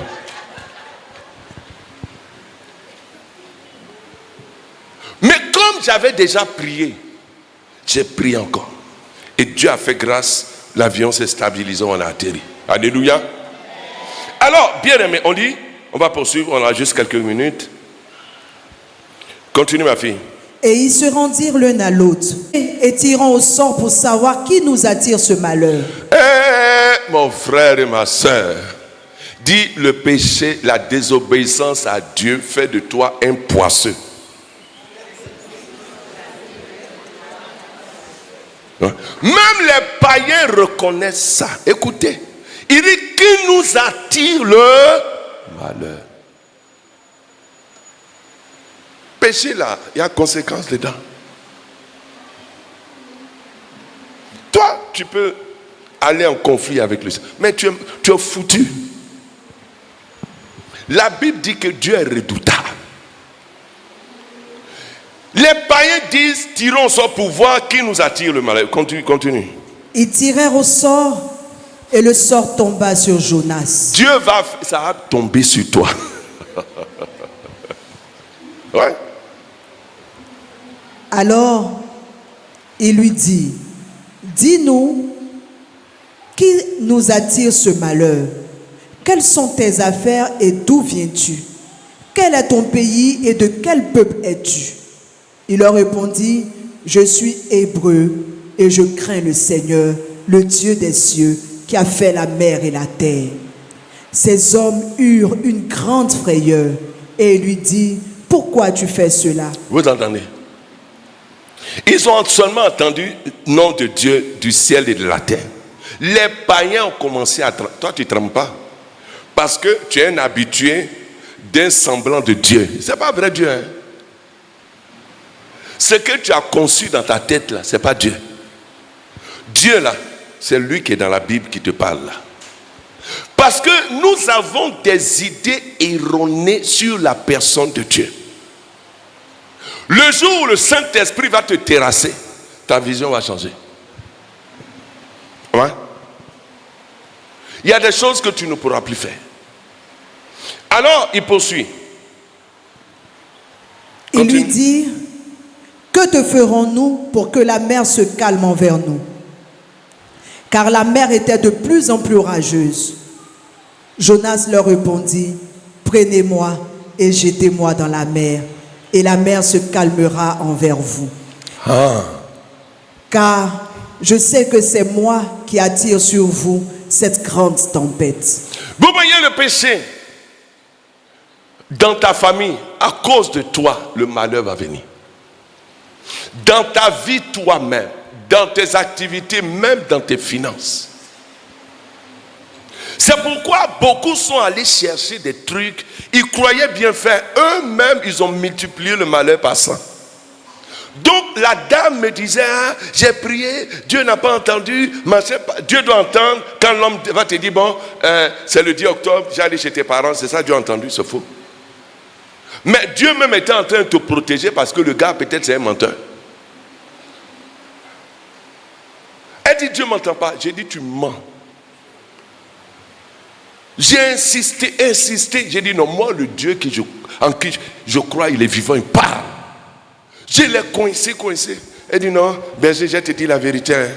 Mais comme j'avais déjà prié, j'ai prié encore. Et Dieu a fait grâce. L'avion s'est stabilisé, on a atterri. Alléluia. Alors, bien aimé, on dit, on va poursuivre, on a juste quelques minutes. Continue ma fille. Et ils se rendirent l'un à l'autre et tirant au sort pour savoir qui nous attire ce malheur. Mon frère et ma soeur, dis le péché, la désobéissance à Dieu fait de toi un poisseux. Même les païens reconnaissent ça. Écoutez, il dit qui nous attire le malheur. Péché là, il y a conséquences dedans. Toi, tu peux aller en conflit avec le Seigneur, mais tu es foutu. La Bible dit que Dieu est redoutable. Les païens disent, tirons au sort pour voir qui nous attire le malheur. Continue. Ils tirèrent au sort et le sort tomba sur Jonas. Ça va tomber sur toi. Ouais. Alors, il lui dit, dis-nous, qui nous attire ce malheur? Quelles sont tes affaires et d'où viens-tu? Quel est ton pays et de quel peuple es-tu? Il leur répondit, je suis hébreu et je crains le Seigneur, le Dieu des cieux, qui a fait la mer et la terre. Ces hommes eurent une grande frayeur et il lui dit, pourquoi tu fais cela? Vous entendez? Ils ont seulement entendu le nom de Dieu du ciel et de la terre. Les païens ont commencé à trembler. Toi, tu ne trembles pas. Parce que tu es un habitué d'un semblant de Dieu. Ce n'est pas vrai Dieu. Hein? Ce que tu as conçu dans ta tête là, ce n'est pas Dieu. Dieu là, c'est lui qui est dans la Bible qui te parle là. Parce que nous avons des idées erronées sur la personne de Dieu. Le jour où le Saint-Esprit va te terrasser, ta vision va changer. Ouais? Il y a des choses que tu ne pourras plus faire. Alors, il poursuit. Il lui dit, que te ferons-nous pour que la mer se calme envers nous? Car la mer était de plus en plus orageuse. Jonas leur répondit, prenez-moi et jetez-moi dans la mer, et la mer se calmera envers vous. Car je sais que c'est moi qui attire sur vous cette grande tempête. Vous voyez le péché dans ta famille, à cause de toi, le malheur va venir. Dans ta vie toi-même, dans tes activités, même dans tes finances. C'est pourquoi beaucoup sont allés chercher des trucs. Ils croyaient bien faire. Eux-mêmes, ils ont multiplié le malheur par 100. Donc la dame me disait, j'ai prié, Dieu n'a pas entendu. Dieu doit entendre. Quand l'homme va te dire, bon, c'est le 10 octobre, j'allais chez tes parents, c'est ça, Dieu a entendu, c'est faux. Mais Dieu même était en train de te protéger parce que le gars, peut-être, c'est un menteur. Elle dit, Dieu ne m'entend pas. J'ai dit, tu mens. J'ai insisté. J'ai dit, non, moi, le Dieu en qui je crois, il est vivant, il parle. Je l'ai coincé. Elle dit non, berger, j'ai te dit la vérité. Hein.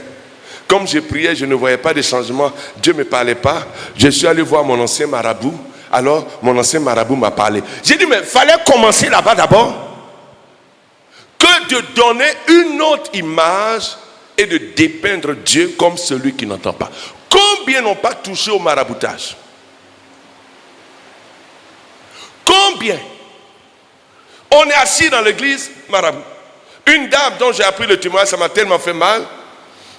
Comme je priais, je ne voyais pas de changement. Dieu ne me parlait pas. Je suis allé voir mon ancien marabout. Alors, mon ancien marabout m'a parlé. J'ai dit, mais il fallait commencer là-bas d'abord. Que de donner une autre image et de dépeindre Dieu comme celui qui n'entend pas. Combien n'ont pas touché au maraboutage? Combien? On est assis dans l'église, marabout. Une dame dont j'ai appris le témoignage, ça m'a tellement fait mal.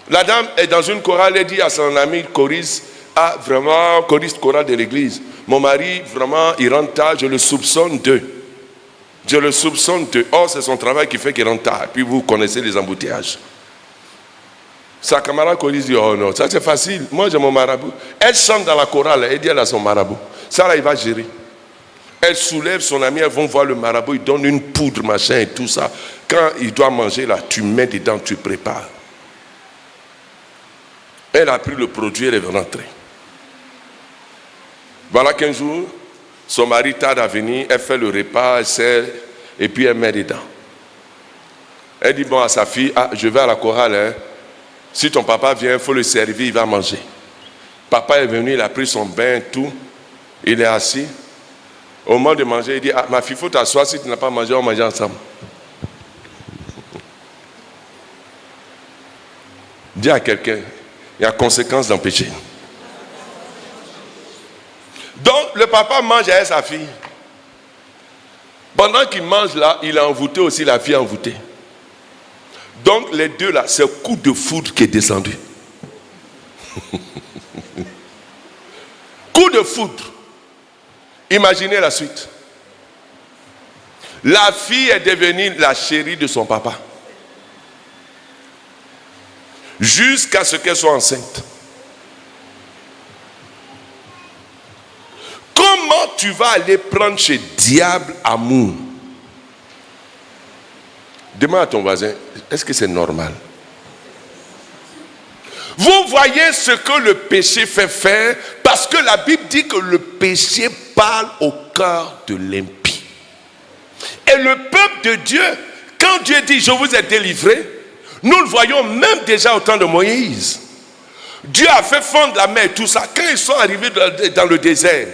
La dame est dans une chorale, elle dit à son ami choriste, ah vraiment, choriste chorale de l'église, mon mari, vraiment, il rentre tard, je le soupçonne d'eux. Or, c'est son travail qui fait qu'il rentre tard. Puis vous connaissez les embouteillages. Sa camarade choriste dit, oh non, ça c'est facile, moi j'ai mon marabout. Elle chante dans la chorale, elle dit elle a son marabout. Ça là, il va gérer. Elle soulève son ami, elles vont voir le marabout, il donne une poudre, machin et tout ça. Quand il doit manger là, tu mets dedans, tu prépares. Elle a pris le produit, elle est rentrée. Voilà qu'un jour, son mari tarde à venir, elle fait le repas, elle sert, et puis elle met dedans. Elle dit bon à sa fille, ah, je vais à la chorale, hein. Si ton papa vient, il faut le servir, il va manger. Papa est venu, il a pris son bain, tout, il est assis. Au moment de manger, il dit, ah, ma fille, il faut t'asseoir, si tu n'as pas mangé, on va manger ensemble. Dis à quelqu'un, il y a conséquence d'un péché. Donc, le papa mange avec sa fille. Pendant qu'il mange là, il a envoûté aussi la fille envoûtée. Donc, les deux là, c'est un coup de foudre qui est descendu. Coup de foudre. Imaginez la suite. La fille est devenue la chérie de son papa. Jusqu'à ce qu'elle soit enceinte. Comment tu vas aller prendre chez diable amour? Demande à ton voisin, est-ce que c'est normal? Vous voyez ce que le péché fait faire, parce que la Bible dit que le péché parle au cœur de l'impie. Et le peuple de Dieu, quand Dieu dit je vous ai délivré, nous le voyons même déjà au temps de Moïse. Dieu a fait fondre la mer, tout ça. Quand ils sont arrivés dans le désert,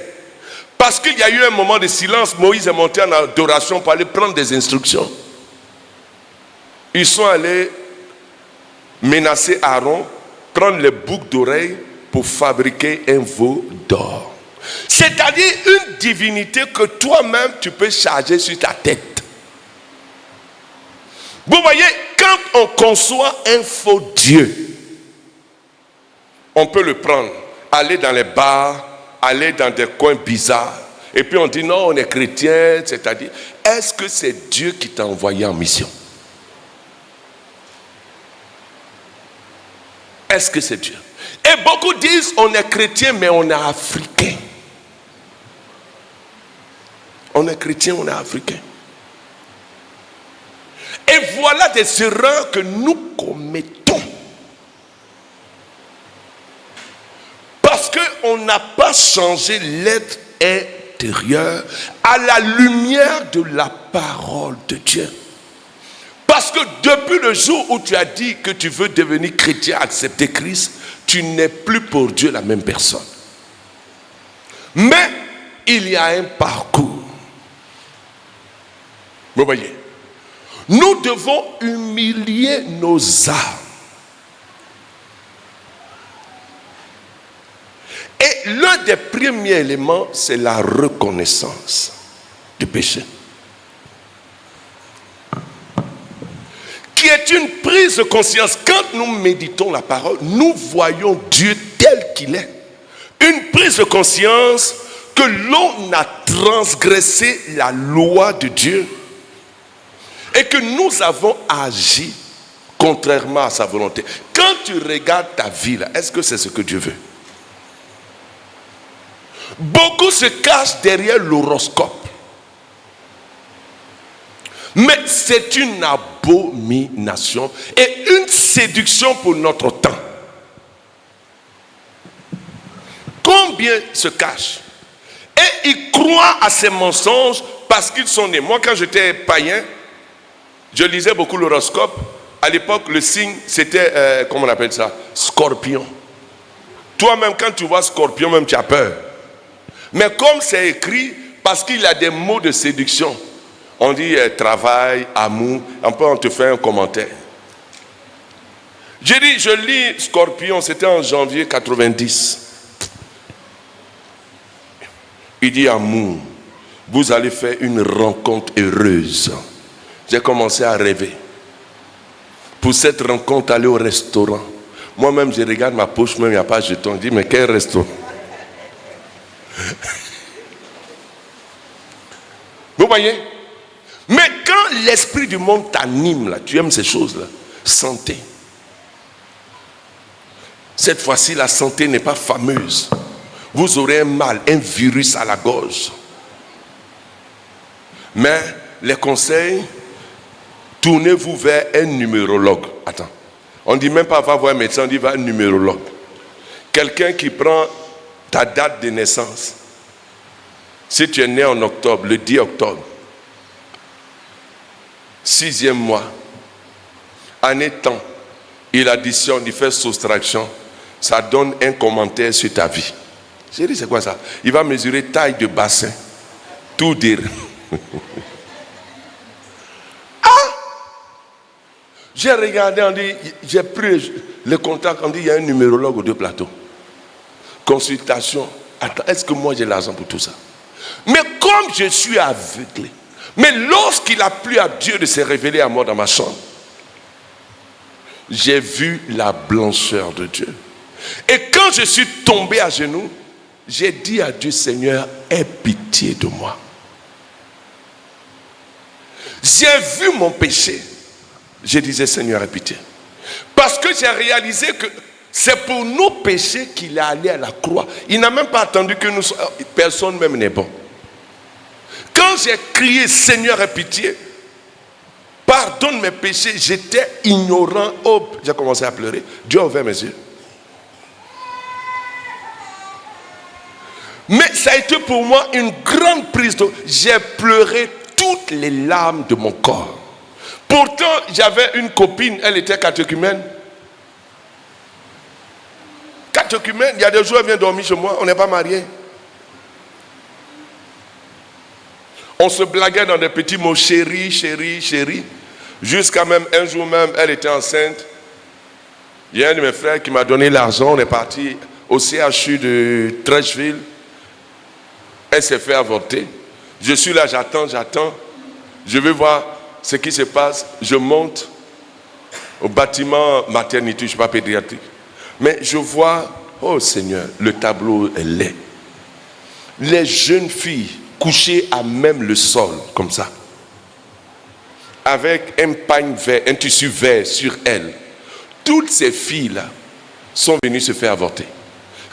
parce qu'il y a eu un moment de silence, Moïse est monté en adoration pour aller prendre des instructions. Ils sont allés menacer Aaron, prendre les boucles d'oreilles pour fabriquer un veau d'or. C'est-à-dire une divinité que toi-même tu peux charger sur ta tête. Vous voyez, quand on conçoit un faux Dieu, on peut le prendre, aller dans les bars, aller dans des coins bizarres, et puis on dit non, on est chrétien, c'est-à-dire, est-ce que c'est Dieu qui t'a envoyé en mission? Est-ce que c'est Dieu? Et beaucoup disent on est chrétien mais on est africain. On est chrétien, on est africain. Et voilà des erreurs que nous commettons. Parce qu'on n'a pas changé l'être intérieur à la lumière de la parole de Dieu. Parce que depuis le jour où tu as dit que tu veux devenir chrétien, accepter Christ, tu n'es plus pour Dieu la même personne. Mais il y a un parcours. Vous voyez, nous devons humilier nos âmes. Et l'un des premiers éléments, c'est la reconnaissance du péché. Qui est une prise de conscience. Quand nous méditons la parole, nous voyons Dieu tel qu'il est. Une prise de conscience que l'on a transgressé la loi de Dieu et que nous avons agi contrairement à sa volonté. Quand tu regardes ta vie, là, est-ce que c'est ce que Dieu veut? Beaucoup se cachent derrière l'horoscope. Mais c'est une abomination et une séduction pour notre temps. Combien se cachent? Et ils croient à ces mensonges parce qu'ils sont nés. Moi, quand j'étais païen, Je lisais beaucoup l'horoscope. À l'époque, le signe, c'était, comment on appelle ça? Scorpion. Toi-même, quand tu vois Scorpion, même tu as peur. Mais comme c'est écrit, parce qu'il y a des mots de séduction, on dit travail, amour, après on te fait un commentaire. J'ai dit, je lis Scorpion, c'était en janvier 90. Il dit amour, vous allez faire une rencontre heureuse. J'ai commencé à rêver. Pour cette rencontre, aller au restaurant. Moi-même, je regarde ma poche, même il n'y a pas de jeton. Je dis, mais quel restaurant? Vous voyez? Mais quand l'esprit du monde t'anime, là, tu aimes ces choses-là, santé. Cette fois-ci, la santé n'est pas fameuse. Vous aurez un mal, un virus à la gorge. Mais les conseils, tournez-vous vers un numérologue. Attends, on ne dit même pas va voir un médecin, on dit va un numérologue. Quelqu'un qui prend ta date de naissance. Si tu es né en octobre, le 10 octobre, 6e mois, année temps, il additionne, il fait soustraction, ça donne un commentaire sur ta vie. J'ai dit, c'est quoi ça? Il va mesurer taille de bassin, tout dire. J'ai regardé, on dit, j'ai pris le contact, on dit, il y a un numérologue aux 2 plateaux. Consultation. Attends, est-ce que moi j'ai l'argent pour tout ça? Mais comme je suis aveuglé, mais lorsqu'il a plu à Dieu de se révéler à moi dans ma chambre, j'ai vu la blancheur de Dieu. Et quand je suis tombé à genoux, j'ai dit à Dieu, Seigneur, aie pitié de moi. J'ai vu mon péché. Je disais, Seigneur, aie pitié. Parce que j'ai réalisé que c'est pour nos péchés qu'il est allé à la croix. Il n'a même pas attendu que nous soyons... Personne même n'est bon. Quand j'ai crié, Seigneur, aie pitié, pardonne mes péchés, j'étais ignorant. Oh, j'ai commencé à pleurer. Dieu a ouvert mes yeux. Mais ça a été pour moi une grande prise d'eau. J'ai pleuré toutes les larmes de mon corps. Pourtant, j'avais une copine, elle était catéchumène. Catéchumène, il y a des jours, elle vient dormir chez moi, on n'est pas mariés. On se blaguait dans des petits mots, chérie, chérie, chérie. Jusqu'à même, un jour même, elle était enceinte. Il y a un de mes frères qui m'a donné l'argent, on est parti au CHU de Trècheville. Elle s'est fait avorter. Je suis là, j'attends. Je vais voir ce qui se passe. Je monte au bâtiment maternité, je ne suis pas pédiatrique. Mais je vois, oh Seigneur, le tableau est laid. Les jeunes filles couchées à même le sol, comme ça. Avec un pagne vert, un tissu vert sur elles. Toutes ces filles-là sont venues se faire avorter.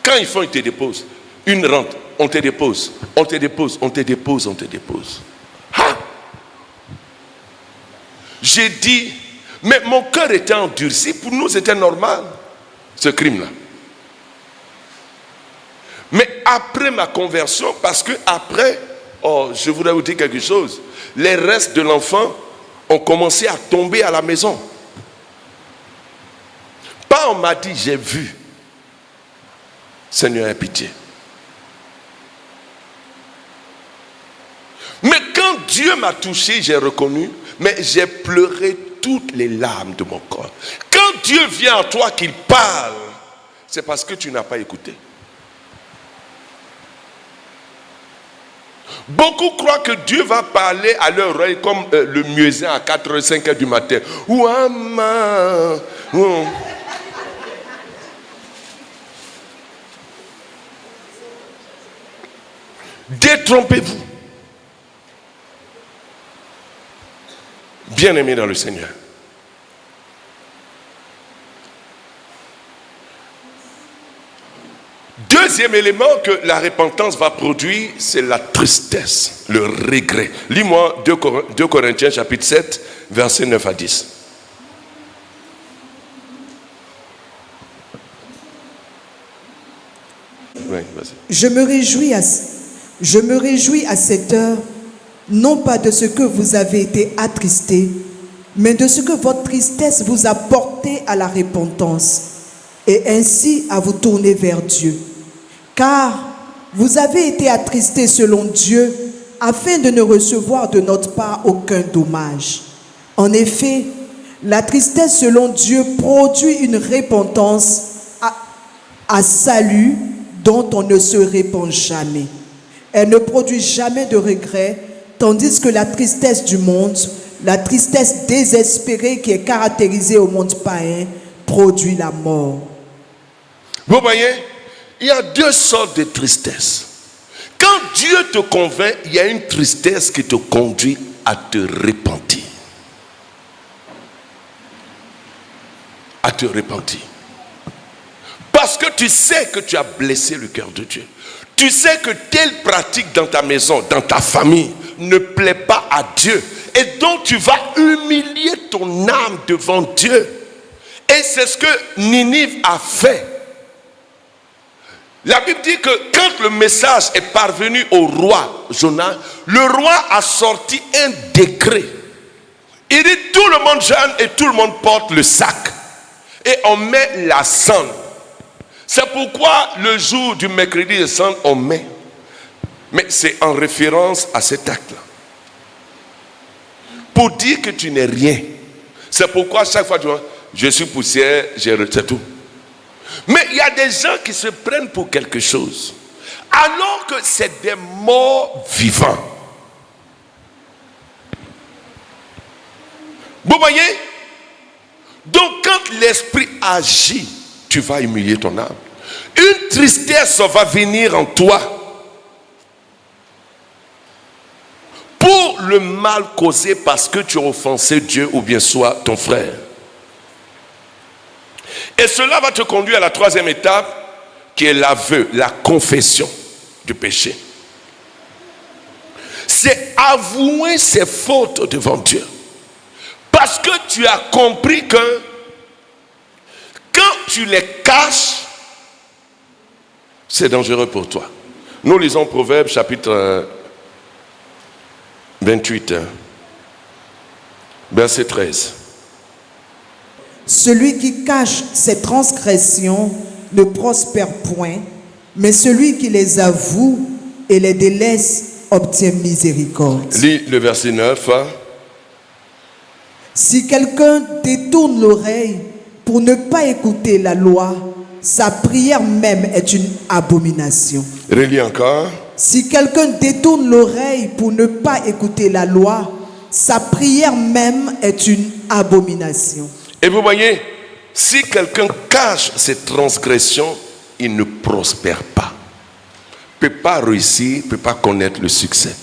Quand ils font, ils te déposent. Une rentre, on te dépose, on te dépose, on te dépose, on te dépose. Ah! J'ai dit, mais mon cœur était endurci. Pour nous, c'était normal, ce crime-là. Mais après ma conversion, parce que après, oh, je voudrais vous dire quelque chose. Les restes de l'enfant ont commencé à tomber à la maison. Pas on m'a dit, j'ai vu. Seigneur, aie pitié. Mais quand Dieu m'a touché, j'ai reconnu, mais j'ai pleuré toutes les larmes de mon corps. Quand Dieu vient à toi, qu'il parle, c'est parce que tu n'as pas écouté. Beaucoup croient que Dieu va parler à leur oreille comme le muezzin à 4h, 5h du matin. Ouama. Détrompez-vous. Bien-aimés dans le Seigneur. Deuxième élément que la repentance va produire, c'est la tristesse, le regret. Lis-moi 2 Corinthiens chapitre 7, versets 9 à 10. Oui, vas-y. Je me réjouis à cette heure, non pas de ce que vous avez été attristés, mais de ce que votre tristesse vous a porté à la repentance, et ainsi à vous tourner vers Dieu. Car vous avez été attristés selon Dieu, afin de ne recevoir de notre part aucun dommage. En effet, la tristesse selon Dieu produit une repentance à salut dont on ne se répand jamais. Elle ne produit jamais de regret, tandis que la tristesse du monde, la tristesse désespérée qui est caractérisée au monde païen, produit la mort. Vous voyez, il y a deux sortes de tristesse. Quand Dieu te convainc, il y a une tristesse qui te conduit à te repentir. À te repentir. Parce que tu sais que tu as blessé le cœur de Dieu. Tu sais que telle pratique dans ta maison, dans ta famille, ne plaît pas à Dieu. Et donc tu vas humilier ton âme devant Dieu. Et c'est ce que Ninive a fait. La Bible dit que quand le message est parvenu au roi Jonas, le roi a sorti un décret. Il dit tout le monde jeûne et tout le monde porte le sac. Et on met la cendre. C'est pourquoi le jour du mercredi de cendre, on met. Mais c'est en référence à cet acte-là. Pour dire que tu n'es rien. C'est pourquoi chaque fois tu vois, je suis poussière, c'est tout. Mais il y a des gens qui se prennent pour quelque chose. Alors que c'est des morts vivants. Vous voyez? Donc quand l'esprit agit, tu vas humilier ton âme. Une tristesse va venir en toi pour le mal causé parce que tu as offensé Dieu ou bien soit ton frère. Et cela va te conduire à la troisième étape qui est l'aveu, la confession du péché. C'est avouer ses fautes devant Dieu. Parce que tu as compris que quand tu les caches, c'est dangereux pour toi. Nous lisons Proverbes chapitre 28, verset 13. Celui qui cache ses transgressions ne prospère point, mais celui qui les avoue et les délaisse obtient miséricorde. Lis le verset 9. Si quelqu'un détourne l'oreille pour ne pas écouter la loi, sa prière même est une abomination. Relis encore. Si quelqu'un détourne l'oreille pour ne pas écouter la loi, sa prière même est une abomination. Et vous voyez, si quelqu'un cache ses transgressions, il ne prospère pas. Ne peut pas réussir, ne peut pas connaître le succès.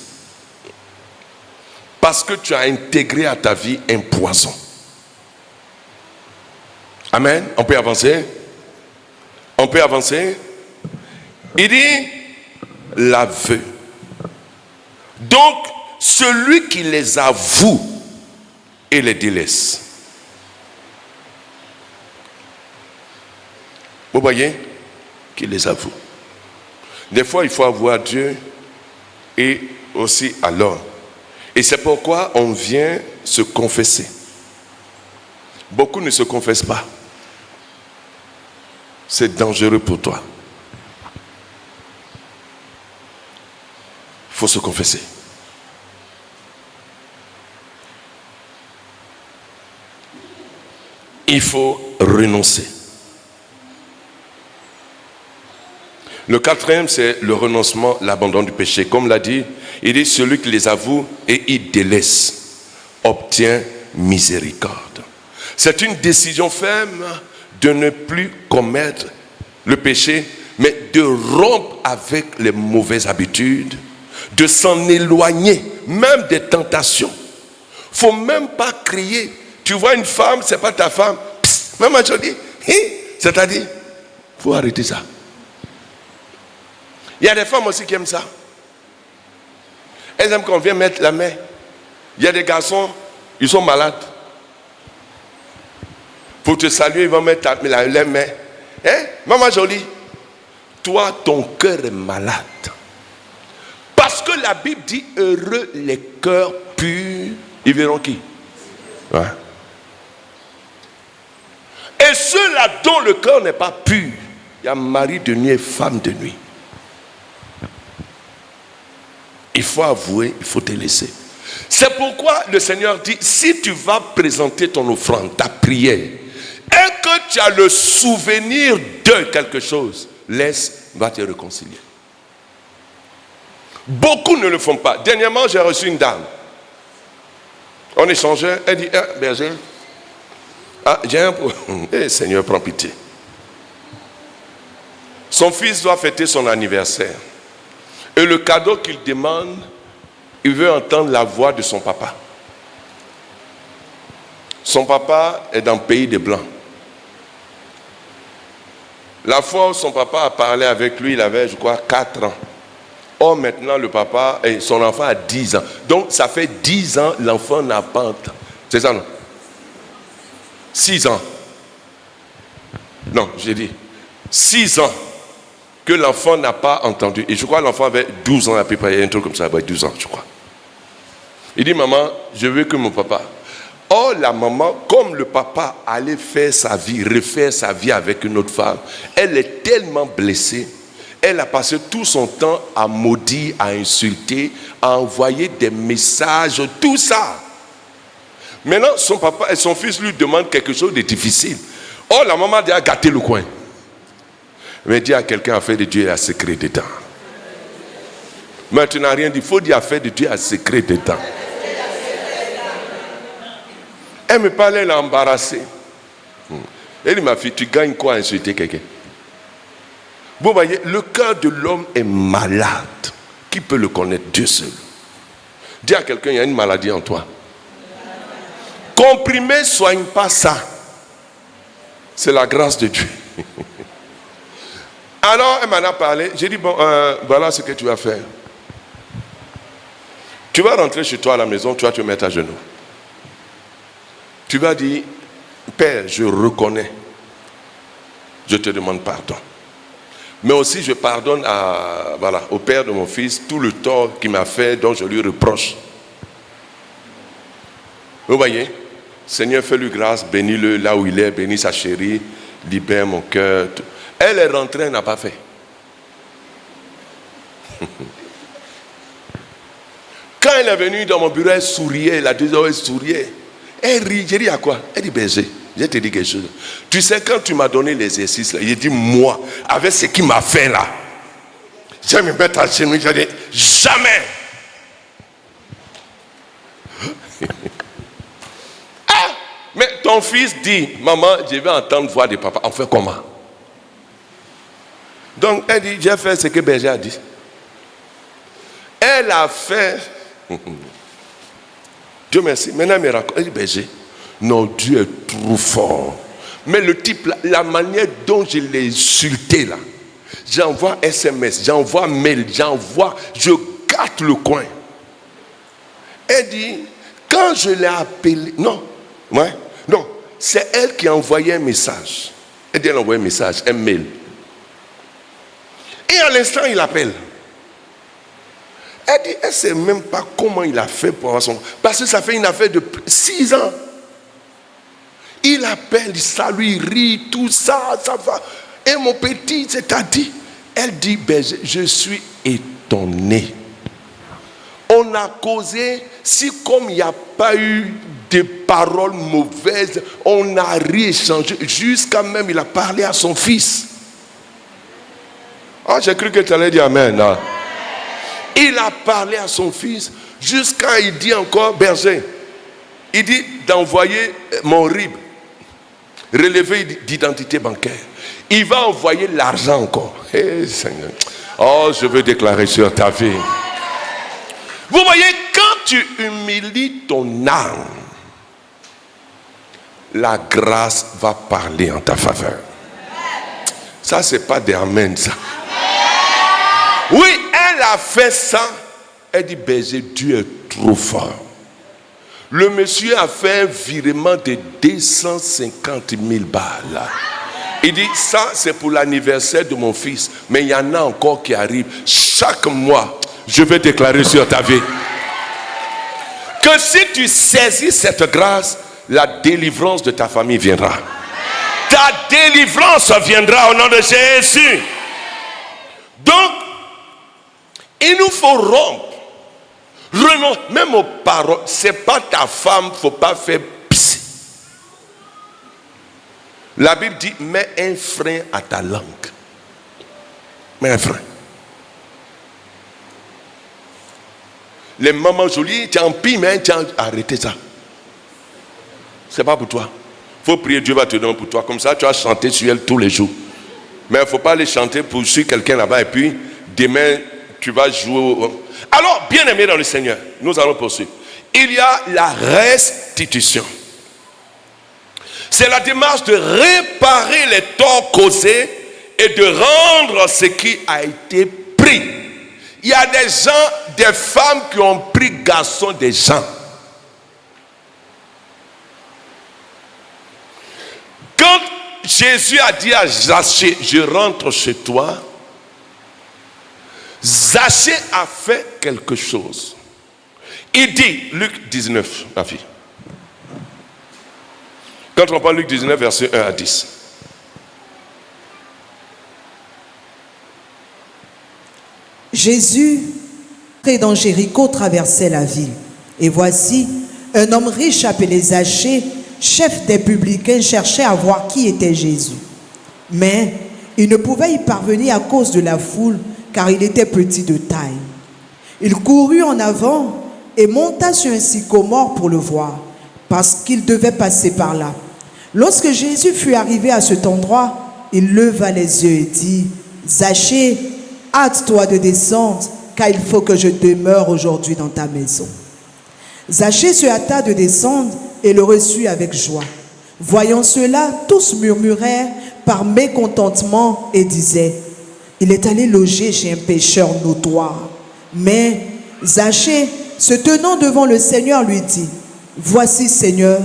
Parce que tu as intégré à ta vie un poison. Amen. On peut avancer? On peut avancer? Il dit l'aveu. Donc, celui qui les avoue et les délaisse. Vous voyez? Qui les avoue. Des fois, il faut avoir Dieu et aussi alors. Et c'est pourquoi on vient se confesser. Beaucoup ne se confessent pas. C'est dangereux pour toi. Il faut se confesser. Il faut renoncer. Le quatrième, c'est le renoncement, l'abandon du péché. Comme l'a dit, il dit celui qui les avoue et il délaisse obtient miséricorde. C'est une décision ferme de ne plus commettre le péché, mais de rompre avec les mauvaises habitudes, de s'en éloigner, même des tentations. Il ne faut même pas crier. Tu vois une femme, ce n'est pas ta femme. Psst, maman, je dis, c'est-à-dire, il faut arrêter ça. Il y a des femmes aussi qui aiment ça. Elles aiment qu'on vienne mettre la main. Il y a des garçons, ils sont malades. Pour te saluer, ils vont mettre la main. Hein? Maman jolie, toi, ton cœur est malade. Parce que la Bible dit, heureux les cœurs purs, ils verront qui? Ouais. Et ceux-là dont le cœur n'est pas pur, il y a mari de nuit et femme de nuit. Il faut avouer, il faut te laisser. C'est pourquoi le Seigneur dit, si tu vas présenter ton offrande, ta prière, et que tu as le souvenir de quelque chose, laisse, va te réconcilier. Beaucoup ne le font pas. Dernièrement, j'ai reçu une dame. On échangeait, elle dit, berger, j'ai un problème. Eh, Seigneur, prends pitié. Son fils doit fêter son anniversaire. Et le cadeau qu'il demande, il veut entendre la voix de son papa. Son papa est dans le pays des Blancs. La fois où son papa a parlé avec lui, il avait, je crois, 4 ans. Or, maintenant, le papa, et son enfant a 10 ans. Donc, ça fait 10 ans, l'enfant n'a pas entendu. C'est ça, non? 6 ans. Non, j'ai dit 6 ans que l'enfant n'a pas entendu. Et je crois que l'enfant avait 12 ans à peu près, un truc comme ça, 12 ans, je crois. Il dit, maman, je veux que mon papa... Or, la maman, comme le papa allait faire sa vie, refaire sa vie avec une autre femme, elle est tellement blessée, elle a passé tout son temps à maudire, à insulter, à envoyer des messages, tout ça. Maintenant, son papa et son fils lui demandent quelque chose de difficile. Or, la maman dit à gâter le coin. Mais dis à quelqu'un, affaire de Dieu et à secret dedans. Mais tu n'as rien dit, il faut dire affaire de Dieu et à secret dedans. Elle me parlait, elle est embarrassée. Elle dit, ma fille, tu gagnes quoi à insulter quelqu'un? Vous voyez, le cœur de l'homme est malade. Qui peut le connaître? Dieu seul. Dis à quelqu'un, il y a une maladie en toi. Comprimer ne soigne pas ça. C'est la grâce de Dieu. Alors, elle m'en a parlé. J'ai dit, bon, voilà ce que tu vas faire. Tu vas rentrer chez toi à la maison, tu vas te mettre à genoux. Tu vas dire, Père, je reconnais. Je te demande pardon. Mais aussi, je pardonne au père de mon fils tout le tort qu'il m'a fait, dont je lui reproche. Vous voyez, Seigneur, fais-lui grâce, bénis-le là où il est, bénis sa chérie, libère mon cœur. Elle est rentrée, elle n'a pas fait. Quand elle est venue dans mon bureau, elle souriait, la deuxième fois, elle souriait. Elle rit, j'ai dit à quoi? Elle dit, berger, je te dis quelque chose. Tu sais, quand tu m'as donné l'exercice, là, il dit, moi, avec ce qu'il m'a fait là, je vais me mettre à genoux, je dis, jamais. Mais ton fils dit, maman, je vais entendre voix de papa. On fait comment? Donc, elle dit, j'ai fait ce que berger a dit. Elle a fait... Dieu merci. Maintenant, elle me raconte. Elle dit, berger, non, Dieu est trop fort. Mais le type, la manière dont je l'ai insulté là, j'envoie SMS, j'envoie mail, je gâte le coin. Elle dit, quand je l'ai appelé, non, c'est elle qui a envoyé un message. Elle dit, elle a envoyé un message, un mail. Et à l'instant, il appelle. Elle dit, elle ne sait même pas comment il a fait pour avoir son... Parce que ça fait une affaire de 6 ans. Il appelle, il salue, il rit, tout ça, ça va. Et mon petit, c'est-à-dire, elle dit, je suis étonné. On a causé, si comme il n'y a pas eu de paroles mauvaises, on a rééchangé, jusqu'à même il a parlé à son fils. Ah, j'ai cru que tu allais dire amen. Là. Il a parlé à son fils, jusqu'à il dit encore, berger, il dit d'envoyer mon RIB, relevé d'identité bancaire. Il va envoyer l'argent encore. Hey, Seigneur. Oh, je veux déclarer sur ta vie. Vous voyez, quand tu humilies ton âme, la grâce va parler en ta faveur. Ça, c'est pas des amen, ça. Oui, elle a fait ça. Elle dit, berger, Dieu est trop fort. Le monsieur a fait un virement de 250 000 balles. Il dit, ça c'est pour l'anniversaire de mon fils. Mais il y en a encore qui arrivent. Chaque mois, je vais déclarer sur ta vie que si tu saisis cette grâce, la délivrance de ta famille viendra. Ta délivrance viendra au nom de Jésus. Donc, il nous faut rompre. Renoncer, même aux paroles. C'est pas ta femme, faut pas faire psy. La Bible dit, mets un frein à ta langue. Mets un frein. Les mamans jolies, tu en pis, mais tu as arrêté ça. C'est pas pour toi. Il faut prier, Dieu va te donner pour toi. Comme ça, tu vas chanter sur elle tous les jours. Mais il ne faut pas aller chanter pour suivre quelqu'un là-bas et puis demain, tu vas jouer. Alors, bien aimé dans le Seigneur, nous allons poursuivre. Il y a la restitution. C'est la démarche de réparer les torts causés et de rendre ce qui a été pris. Il y a des gens, des femmes qui ont pris garçon des gens. Quand Jésus a dit à Zachée, je rentre chez toi, Zachée a fait quelque chose. Il dit, Luc 19, ma fille. Quand on prend Luc 19, verset 1 à 10. Jésus, près dans Jéricho, traversait la ville. Et voici, un homme riche appelé Zachée, chef des publicains, cherchait à voir qui était Jésus. Mais il ne pouvait y parvenir à cause de la foule, car il était petit de taille. Il courut en avant et monta sur un sycomore pour le voir, parce qu'il devait passer par là. Lorsque Jésus fut arrivé à cet endroit, il leva les yeux et dit, « Zachée, hâte-toi de descendre, car il faut que je demeure aujourd'hui dans ta maison. » Zachée se hâta de descendre et le reçut avec joie. Voyant cela, tous murmurèrent par mécontentement et disaient, « Il est allé loger chez un pécheur notoire. » Mais Zachée, se tenant devant le Seigneur, lui dit, « Voici, Seigneur,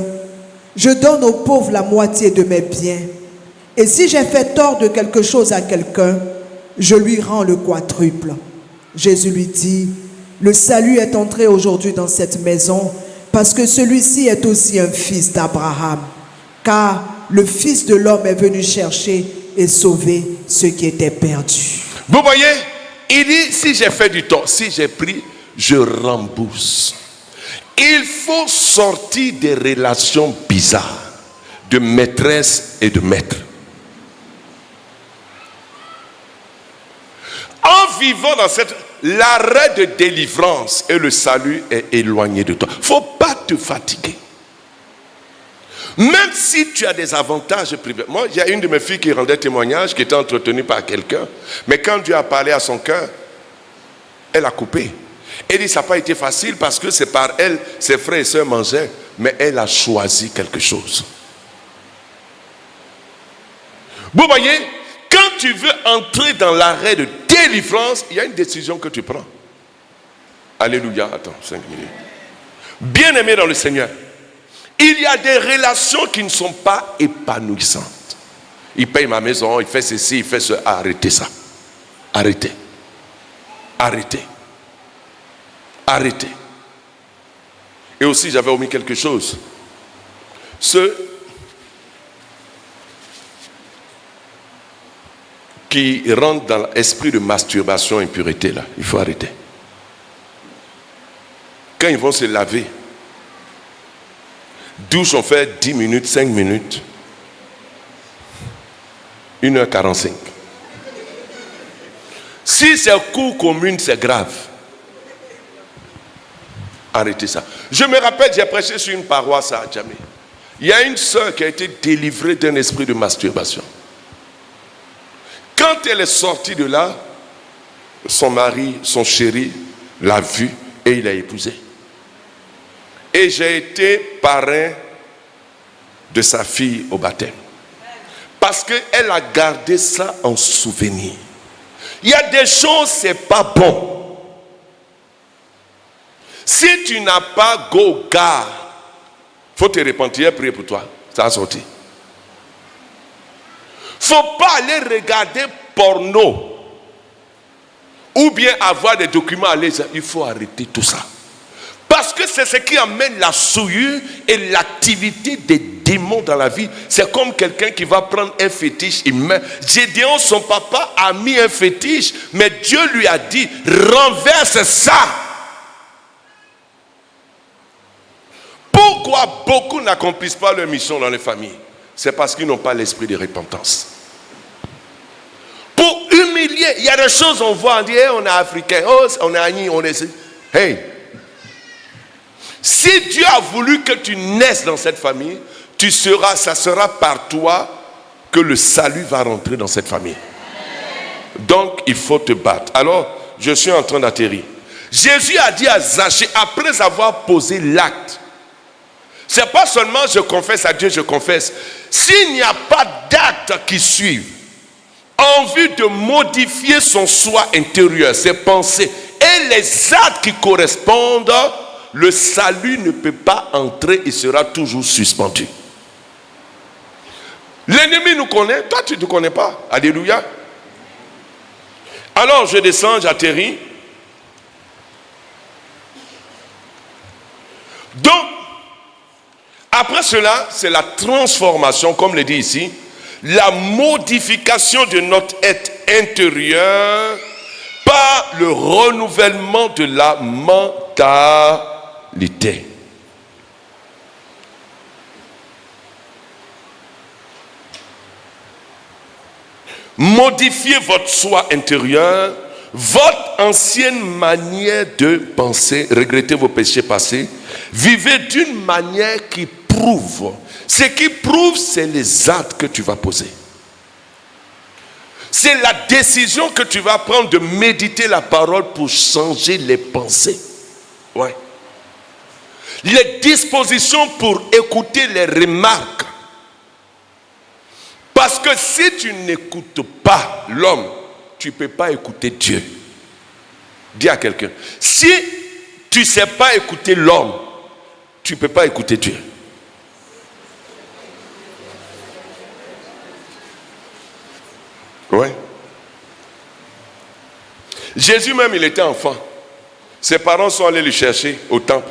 je donne aux pauvres la moitié de mes biens. Et si j'ai fait tort de quelque chose à quelqu'un, je lui rends le quadruple. » Jésus lui dit, « Le salut est entré aujourd'hui dans cette maison, parce que celui-ci est aussi un fils d'Abraham. Car le Fils de l'homme est venu chercher et sauver ceux qui étaient perdus. » Vous voyez, il dit, si j'ai fait du tort, si j'ai pris, je rembourse. Il faut sortir des relations bizarres de maîtresse et de maître. En vivant dans cette... L'arrêt de délivrance et le salut est éloigné de toi. Il ne faut pas te fatiguer. Même si tu as des avantages privés. Moi, il y a une de mes filles qui rendait témoignage, qui était entretenue par quelqu'un. Mais quand Dieu a parlé à son cœur, elle a coupé. Elle dit, ça n'a pas été facile parce que c'est par elle, ses frères et sœurs mangeaient. Mais elle a choisi quelque chose. Vous voyez, quand tu veux entrer dans l'arrêt de délivrance, il y a une décision que tu prends. Alléluia. Attends, 5 minutes. Bien-aimé dans le Seigneur, il y a des relations qui ne sont pas épanouissantes. Il paye ma maison, il fait ceci, il fait cela. Arrêtez ça. Arrêtez. Arrêtez. Arrêtez. Et aussi, j'avais omis quelque chose. Ceux qui rentrent dans l'esprit de masturbation et impureté, là, il faut arrêter. Quand ils vont se laver, douche, on fait 10 minutes, 5 minutes, 1h45. Si c'est cours commune, c'est grave. Arrêtez ça. Je me rappelle, j'ai prêché sur une paroisse à Djamé. Il y a une sœur qui a été délivrée d'un esprit de masturbation. Quand elle est sortie de là, son mari, son chéri, l'a vue et il l'a épousée. Et j'ai été parrain de sa fille au baptême. Parce qu'elle a gardé ça en souvenir. Il y a des choses, c'est pas bon. Si tu n'as pas go gare, faut te repentir, prier pour toi. Ça a sorti. Faut pas aller regarder porno ou bien avoir des documents à l'aise. Il faut arrêter tout ça. Parce que c'est ce qui amène la souillure et l'activité des démons dans la vie. C'est comme quelqu'un qui va prendre un fétiche, il met. Gédéon, son papa, a mis un fétiche, mais Dieu lui a dit, renverse ça. Pourquoi beaucoup n'accomplissent pas leur mission dans les familles? C'est parce qu'ils n'ont pas l'esprit de repentance. Pour humilier, il y a des choses on voit, on dit, hey, on est africain, oh, on est agni, on est... Hey! Si Dieu a voulu que tu naisses dans cette famille, ça sera par toi que le salut va rentrer dans cette famille. Donc, il faut te battre. Alors, je suis en train d'atterrir. Jésus a dit à Zachée, après avoir posé l'acte, c'est pas seulement je confesse à Dieu, je confesse. S'il n'y a pas d'actes qui suivent, en vue de modifier son soi intérieur, ses pensées et les actes qui correspondent, le salut ne peut pas entrer, il sera toujours suspendu. L'ennemi nous connaît, toi tu ne te connais pas. Alléluia. Alors je descends, j'atterris. Donc, après cela, c'est la transformation, comme le dit ici, la modification de notre être intérieur par le renouvellement de la mentalité. Modifiez votre soi intérieur, votre ancienne manière de penser, regrettez vos péchés passés, vivez d'une manière qui prouve. Ce qui prouve, c'est les actes que tu vas poser. C'est la décision que tu vas prendre de méditer la parole pour changer les pensées. Ouais. Les dispositions pour écouter les remarques. Parce que si tu n'écoutes pas l'homme, tu ne peux pas écouter Dieu. Dis à quelqu'un, si tu ne sais pas écouter l'homme, tu ne peux pas écouter Dieu. Ouais. Jésus même, il était enfant. Ses parents sont allés le chercher au temple.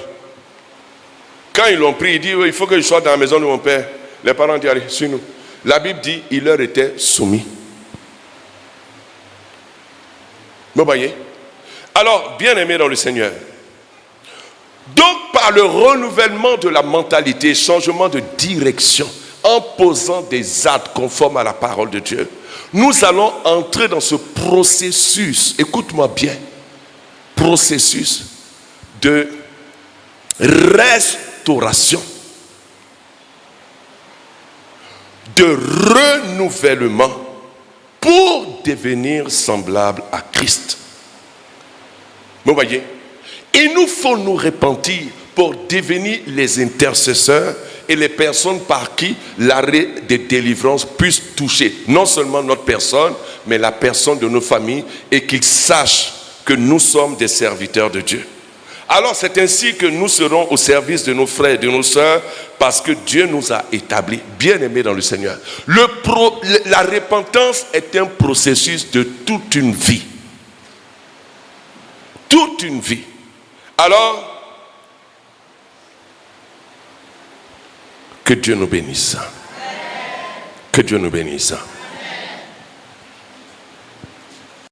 Quand ils l'ont pris, il dit, il faut que je sois dans la maison de mon père. Les parents disent, allez, suis-nous. La Bible dit, il leur était soumis. Vous voyez? Alors, bien aimé dans le Seigneur. Donc, par le renouvellement de la mentalité, changement de direction, en posant des actes conformes à la parole de Dieu, nous allons entrer dans ce processus, écoute-moi bien, processus de restauration, de renouvellement pour devenir semblable à Christ. Vous voyez? Il nous faut nous repentir pour devenir les intercesseurs et les personnes par qui l'arrêt de délivrance puisse toucher non seulement notre personne, mais la personne de nos familles, et qu'ils sachent que nous sommes des serviteurs de Dieu. Alors c'est ainsi que nous serons au service de nos frères et de nos sœurs, parce que Dieu nous a établis, bien-aimés dans le Seigneur. La repentance est un processus de toute une vie. Toute une vie. Alors, que Dieu nous bénisse. Que Dieu nous bénisse.